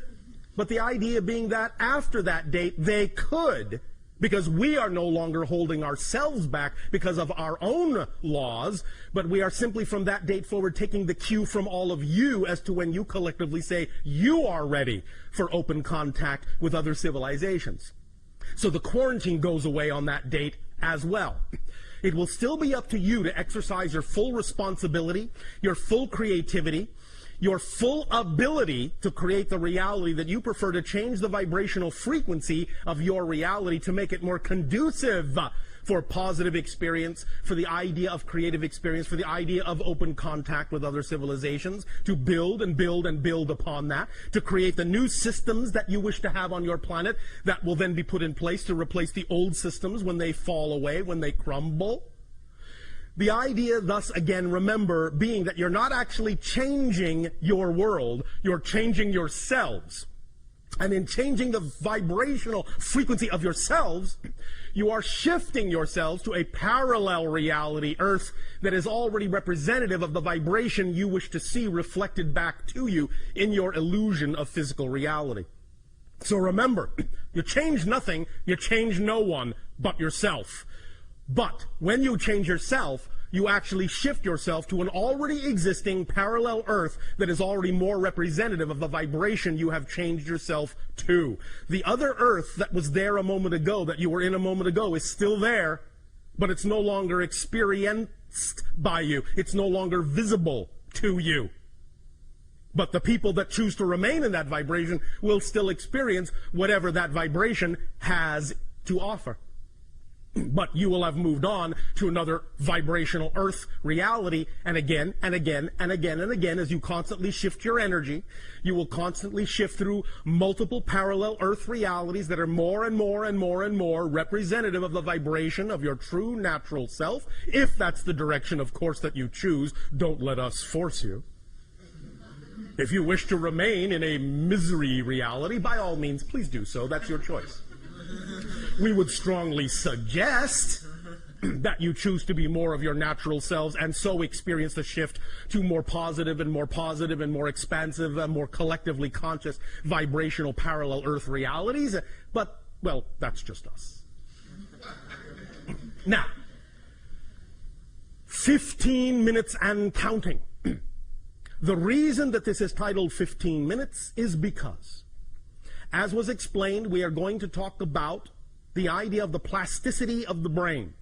but the idea being that after that date they could, because we are no longer holding ourselves back because of our own laws, but we are simply from that date forward taking the cue from all of you as to when you collectively say you are ready for open contact with other civilizations. So the quarantine goes away on that date as well. It will still be up to you to exercise your full responsibility, your full creativity, your full ability to create the reality that you prefer, to change the vibrational frequency of your reality to make it more conducive for positive experience, for the idea of creative experience, for the idea of open contact with other civilizations, to build and build and build upon that, to create the new systems that you wish to have on your planet that will then be put in place to replace the old systems when they fall away, when they crumble. The idea, thus, again, remember, being that you're not actually changing your world, you're changing yourselves. And in changing the vibrational frequency of yourselves, you are shifting yourselves to a parallel reality, Earth, that is already representative of the vibration you wish to see reflected back to you in your illusion of physical reality. So remember, you change nothing, you change no one but yourself. But when you change yourself, you actually shift yourself to an already existing parallel Earth that is already more representative of the vibration you have changed yourself to. The other Earth that was there a moment ago, that you were in a moment ago, is still there, but it's no longer experienced by you. It's no longer visible to you. But the people that choose to remain in that vibration will still experience whatever that vibration has to offer. But you will have moved on to another vibrational Earth reality, and again and again and again and again, as you constantly shift your energy, you will constantly shift through multiple parallel Earth realities that are more and more and more and more representative of the vibration of your true natural self, if that's the direction, of course, that you choose. Don't let us force you. If you wish to remain in a misery reality, by all means, please do so. That's your choice. We would strongly suggest that you choose to be more of your natural selves and so experience the shift to more positive and more positive and more expansive and more collectively conscious vibrational parallel Earth realities. But, well, that's just us. Now, 15 minutes and counting. The reason that this is titled 15 minutes is because, as was explained, we are going to talk about the idea of the plasticity of the brain.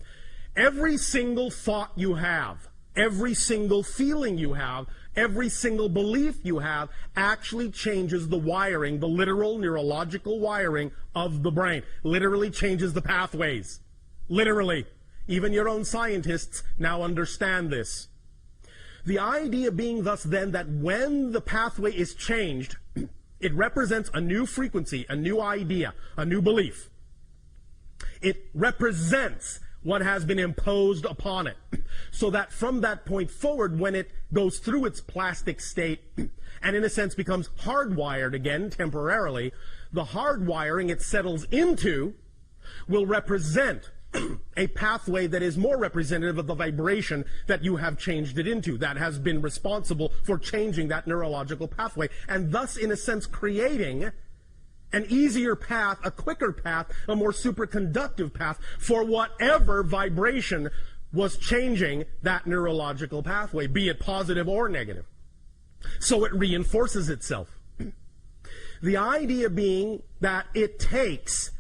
Every single thought you have, every single feeling you have, every single belief you have actually changes the wiring, the literal neurological wiring of the brain. Literally changes the pathways. Literally. Even your own scientists now understand this. The idea being thus then that when the pathway is changed, it represents a new frequency, a new idea, a new belief. It represents what has been imposed upon it. So that from that point forward, when it goes through its plastic state and in a sense becomes hardwired again temporarily, the hardwiring it settles into will represent a pathway that is more representative of the vibration that you have changed it into, that has been responsible for changing that neurological pathway, and thus in a sense creating an easier path, a quicker path, a more superconductive path for whatever vibration was changing that neurological pathway, be it positive or negative. So it reinforces itself. The idea being that it takes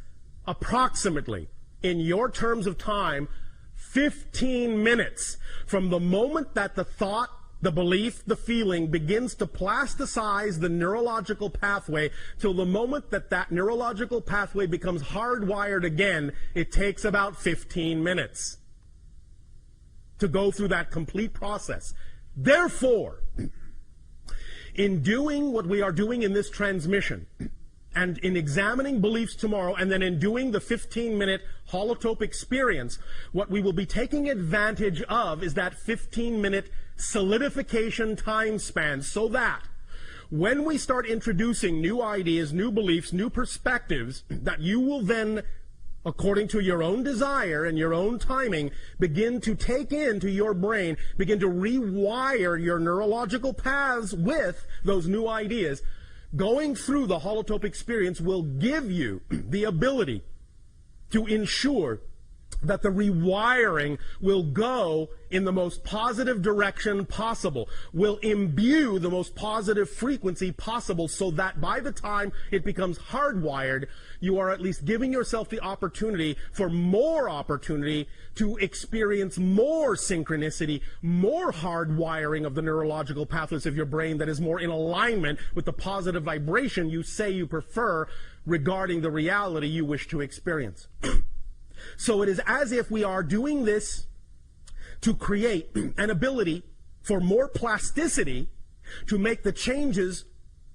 approximately, in your terms of time, 15 minutes from the moment that the thought the belief, the feeling begins to plasticize the neurological pathway till the moment that that neurological pathway becomes hardwired again, it takes about 15 minutes to go through that complete process. Therefore, in doing what we are doing in this transmission, and in examining beliefs tomorrow, and then in doing the 15-minute holotope experience, what we will be taking advantage of is that 15-minute solidification time span, so that when we start introducing new ideas, new beliefs, new perspectives, that you will then, according to your own desire and your own timing, begin to take into your brain, begin to rewire your neurological paths with those new ideas. Going through the holotope experience will give you the ability to ensure that the rewiring will go in the most positive direction possible, will imbue the most positive frequency possible, so that by the time it becomes hardwired, you are at least giving yourself the opportunity for more opportunity to experience more synchronicity, more hardwiring of the neurological pathways of your brain that is more in alignment with the positive vibration you say you prefer regarding the reality you wish to experience. So it is as if we are doing this to create an ability for more plasticity, to make the changes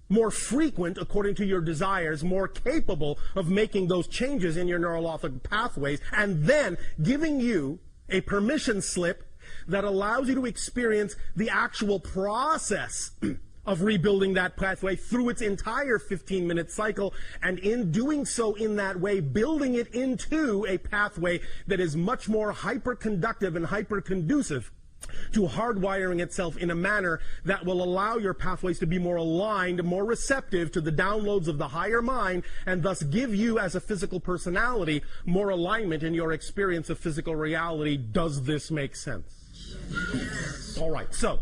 more frequent according to your desires, more capable of making those changes in your neurological pathways, and then giving you a permission slip that allows you to experience the actual process of rebuilding that pathway through its entire 15-minute cycle, and in doing so in that way, building it into a pathway that is much more hyper-conductive and hyper-conducive to hardwiring itself in a manner that will allow your pathways to be more aligned, more receptive to the downloads of the higher mind, and thus give you as a physical personality more alignment in your experience of physical reality. Does this make sense? Yes. All right, so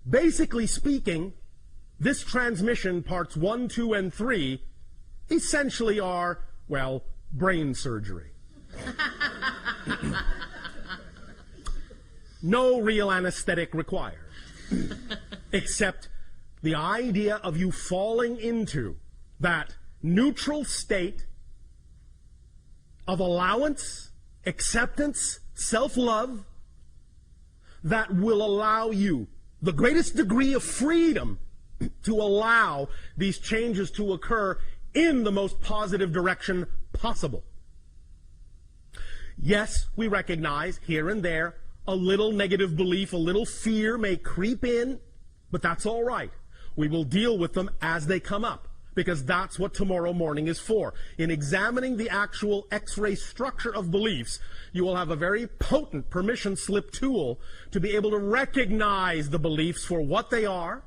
basically speaking, this transmission, parts 1, 2, and 3, essentially are, well, brain surgery. No real anesthetic required, except the idea of you falling into that neutral state of allowance, acceptance, self-love that will allow you the greatest degree of freedom to allow these changes to occur in the most positive direction possible. Yes, we recognize here and there a little negative belief, a little fear may creep in, but that's all right. We will deal with them as they come up, because that's what tomorrow morning is for. In examining the actual X-ray structure of beliefs, you will have a very potent permission slip tool to be able to recognize the beliefs for what they are,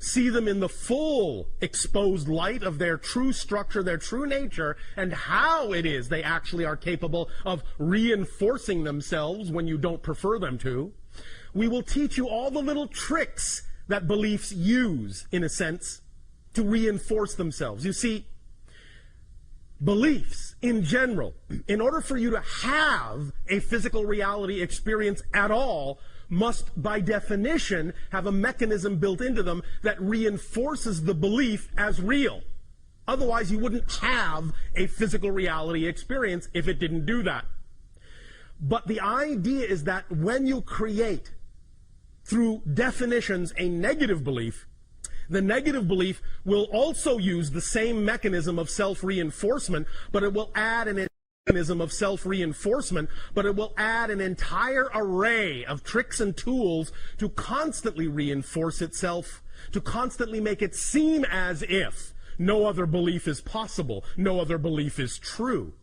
see them in the full exposed light of their true structure, their true nature, and how it is they actually are capable of reinforcing themselves when you don't prefer them to. We will teach you all the little tricks that beliefs use, in a sense, to reinforce themselves. You see, beliefs in general, in order for you to have a physical reality experience at all, must by definition have a mechanism built into them that reinforces the belief as real. Otherwise, you wouldn't have a physical reality experience if it didn't do that. But the idea is that when you create, through definitions, a negative belief, the negative belief will also use the same mechanism of self-reinforcement, but it will add an mechanism of self-reinforcement, but it will add an entire array of tricks and tools to constantly reinforce itself, to constantly make it seem as if no other belief is possible, no other belief is true.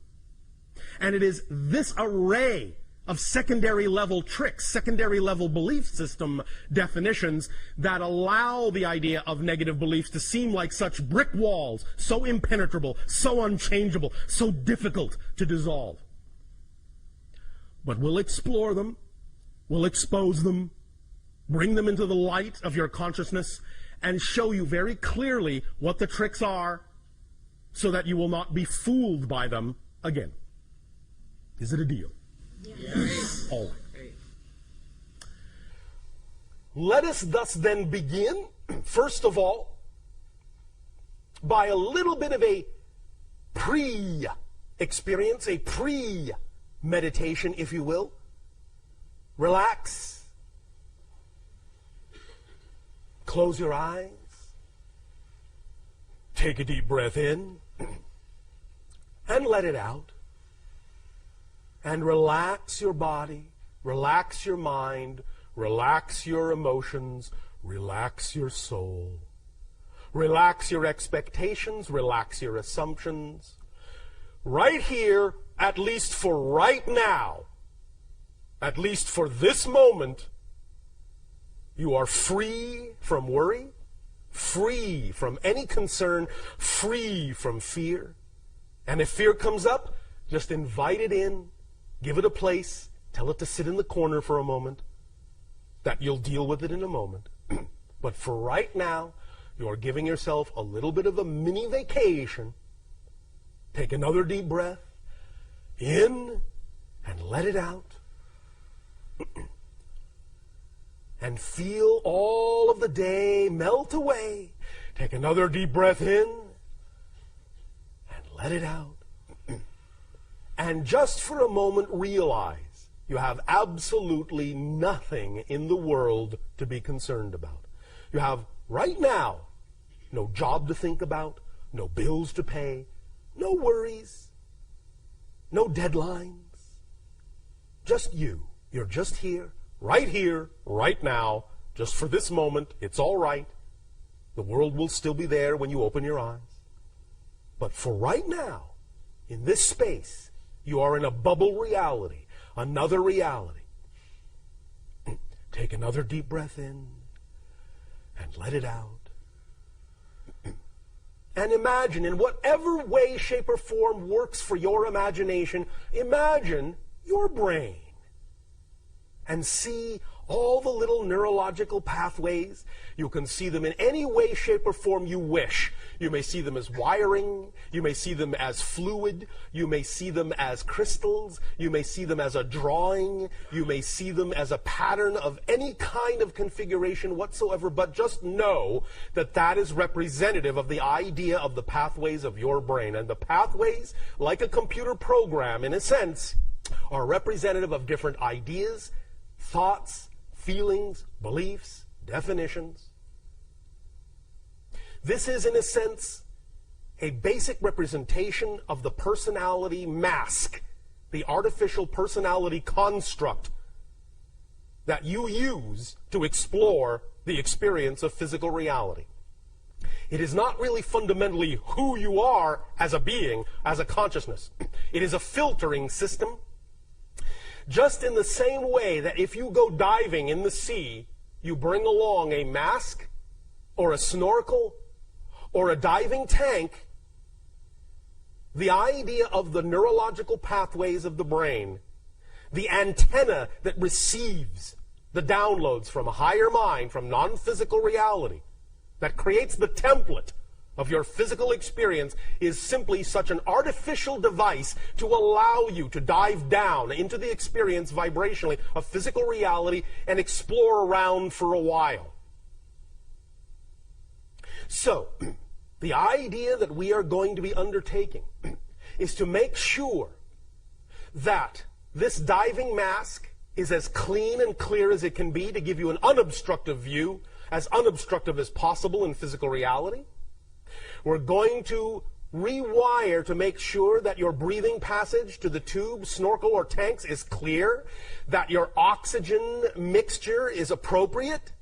And it is this array of secondary level tricks, secondary level belief system definitions that allow the idea of negative beliefs to seem like such brick walls, so impenetrable, so unchangeable, so difficult to dissolve. But we'll explore them, we'll expose them, bring them into the light of your consciousness, and show you very clearly what the tricks are so that you will not be fooled by them again. Is it a deal? Yes. All right. Let us thus then begin, first of all, by a little bit of a pre-experience, a pre-meditation, if you will. Relax. Close your eyes. Take a deep breath in and let it out. And relax your body, relax your mind, relax your emotions, relax your soul. Relax your expectations, relax your assumptions. Right here, at least for right now, at least for this moment, you are free from worry, free from any concern, free from fear. And if fear comes up, just invite it in, give it a place, tell it to sit in the corner for a moment, that you'll deal with it in a moment. But for right now, you are giving yourself a little bit of a mini vacation. Take another deep breath in and let it out. And feel all of the day melt away. Take another deep breath in and let it out. And just for a moment realize you have absolutely nothing in the world to be concerned about. You have right now no job to think about, no bills to pay, no worries, no deadlines. Just you. You're just here, right now, just for this moment. It's all right. The world will still be there when you open your eyes. But for right now, in this space, you are in a bubble reality, another reality. Take another deep breath in and let it out. And imagine, in whatever way, shape, or form works for your imagination, imagine your brain. And see all the little neurological pathways. You can see them in any way, shape, or form you wish. You may see them as wiring. You may see them as fluid. You may see them as crystals. You may see them as a drawing. You may see them as a pattern of any kind of configuration whatsoever. But just know that that is representative of the idea of the pathways of your brain. And the pathways, like a computer program, in a sense, are representative of different ideas, thoughts, feelings, beliefs, definitions. This is, in a sense, a basic representation of the personality mask, the artificial personality construct that you use to explore the experience of physical reality. It is not really fundamentally who you are as a being, as a consciousness. It is a filtering system. Just in the same way that if you go diving in the sea, you bring along a mask or a snorkel or a diving tank, the idea of the neurological pathways of the brain, the antenna that receives the downloads from a higher mind, from non-physical reality, that creates the template of your physical experience, is simply such an artificial device to allow you to dive down into the experience vibrationally of physical reality and explore around for a while. So, the idea that we are going to be undertaking is to make sure that this diving mask is as clean and clear as it can be, to give you an unobstructive view, as unobstructive as possible in physical reality. We're going to rewire to make sure that your breathing passage to the tube, snorkel, or tanks is clear, that your oxygen mixture is appropriate,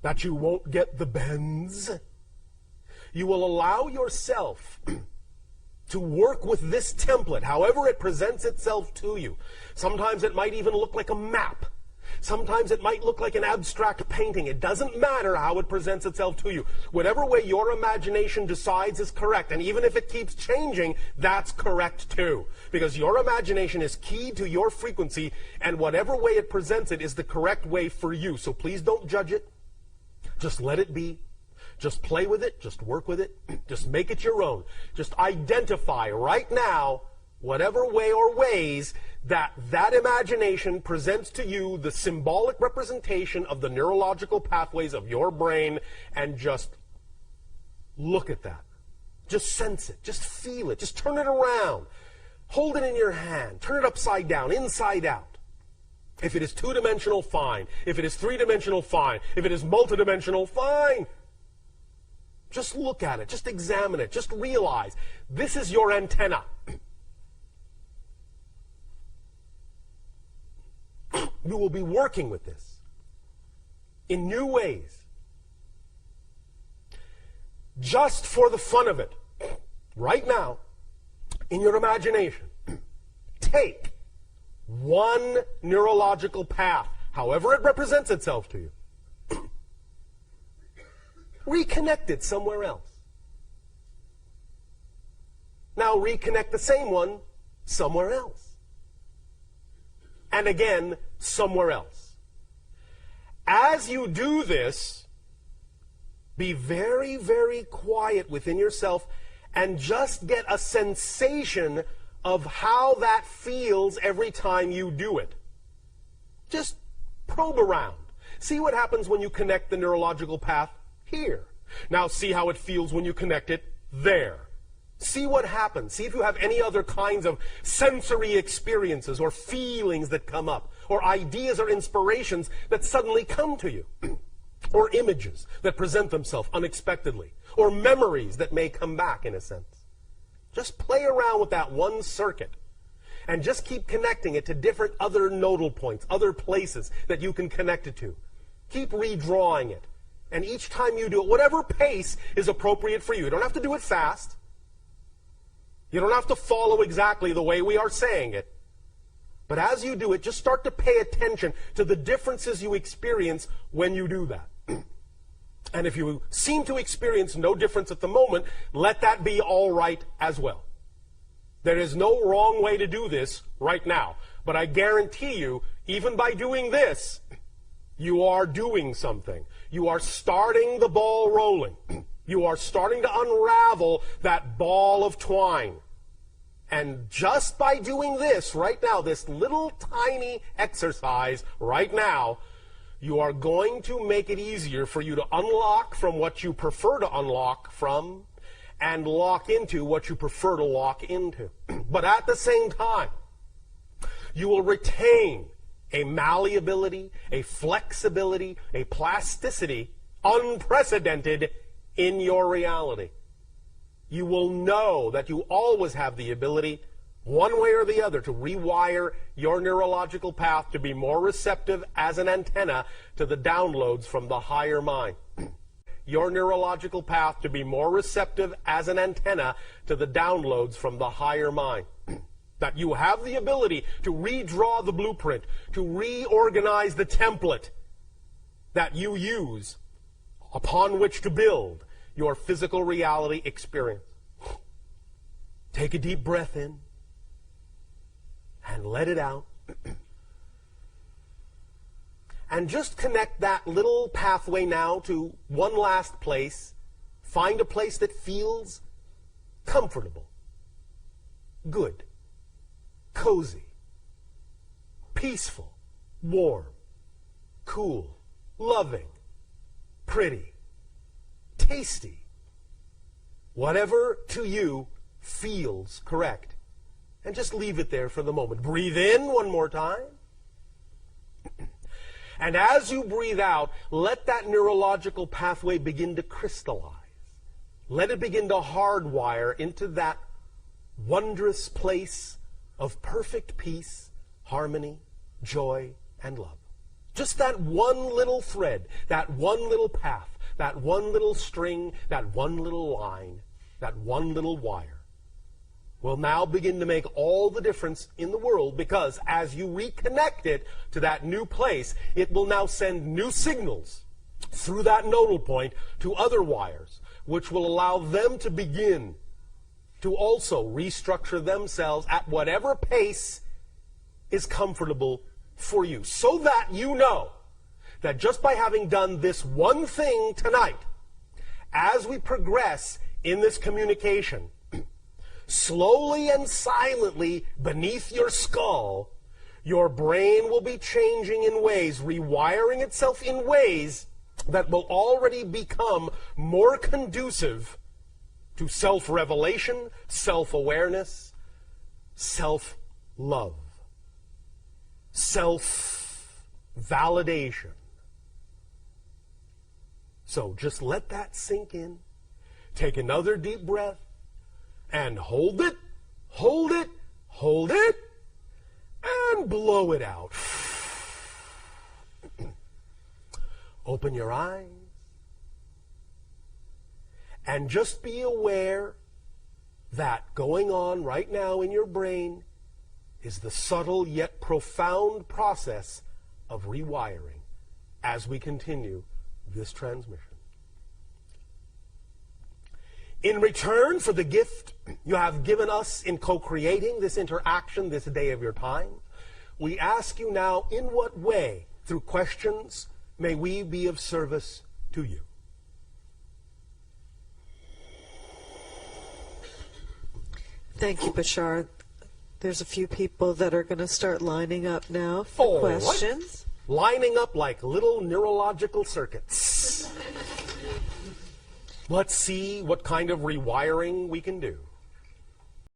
that you won't get the bends. You will allow yourself to work with this template, however it presents itself to you. Sometimes it might even look like a map. Sometimes it might look like an abstract painting. It doesn't matter how it presents itself to you. Whatever way your imagination decides is correct. And even if it keeps changing, that's correct too. Because your imagination is keyed to your frequency, and whatever way it presents it is the correct way for you. So please don't judge it. Just let it be. Just play with it. Just work with it. Just make it your own. Just identify right now whatever way or ways that imagination presents to you the symbolic representation of the neurological pathways of your brain, and just look at that. Just sense it. Just feel it. Just turn it around. Hold it in your hand. Turn it upside down, inside out. If it is two-dimensional, fine. If it is three-dimensional, fine. If it is multidimensional, fine. Just look at it. Just examine it. Just realize this is your antenna. You will be working with this in new ways. Just for the fun of it, right now, in your imagination, take one neurological path, however it represents itself to you, reconnect it somewhere else. Now reconnect the same one somewhere else. And again, somewhere else. As you do this, be very, very quiet within yourself and just get a sensation of how that feels every time you do it. Just probe around. See what happens when you connect the neurological path here. Now see how it feels when you connect it there. See what happens. See if you have any other kinds of sensory experiences or feelings that come up, or ideas or inspirations that suddenly come to you, or images that present themselves unexpectedly, or memories that may come back in a sense. Just play around with that one circuit and just keep connecting it to different other nodal points, other places that you can connect it to. Keep redrawing it. And each time you do it, whatever pace is appropriate for you. You don't have to do it fast. You don't have to follow exactly the way we are saying it. But as you do it, just start to pay attention to the differences you experience when you do that. And if you seem to experience no difference at the moment, let that be all right as well. There is no wrong way to do this right now. But I guarantee you, even by doing this, you are doing something. You are starting the ball rolling. You are starting to unravel that ball of twine. And just by doing this right now, this little tiny exercise right now, you are going to make it easier for you to unlock from what you prefer to unlock from and lock into what you prefer to lock into. But at the same time, you will retain a malleability, a flexibility, a plasticity unprecedented in your reality. You will know that you always have the ability, one way or the other, to rewire your neurological path to be more receptive as an antenna to the downloads from the higher mind. Your neurological path to be more receptive as an antenna to the downloads from the higher mind. That you have the ability to redraw the blueprint, to reorganize the template that you use upon which to build your physical reality experience. Take a deep breath in and let it out. And just connect that little pathway now to one last place. Find a place that feels comfortable, good, cozy, peaceful, warm, cool, loving, pretty, tasty. Whatever to you feels correct. And just leave it there for the moment. Breathe in one more time. And as you breathe out, let that neurological pathway begin to crystallize. Let it begin to hardwire into that wondrous place of perfect peace, harmony, joy, and love. Just that one little thread, that one little path, that one little string, that one little line, that one little wire will now begin to make all the difference in the world, because as you reconnect it to that new place, it will now send new signals through that nodal point to other wires, which will allow them to begin to also restructure themselves at whatever pace is comfortable for you, so that you know that just by having done this one thing tonight, as we progress in this communication, slowly and silently beneath your skull, Your brain will be changing in ways, rewiring itself in ways that will already become more conducive to self-revelation, self-awareness, self-love, self-validation. So just let that sink in. Take another deep breath and hold it, hold it, hold it, and blow it out. Open your eyes and just be aware that going on right now in your brain is the subtle yet profound process of rewiring as we continue this transmission. In return for the gift you have given us in co-creating this interaction this day of your time, we ask you now, in what way, through questions, may we be of service to you? Thank you, Bashar. There's a few people that are going to start lining up now for questions. Lining up like little neurological circuits. Let's see what kind of rewiring we can do.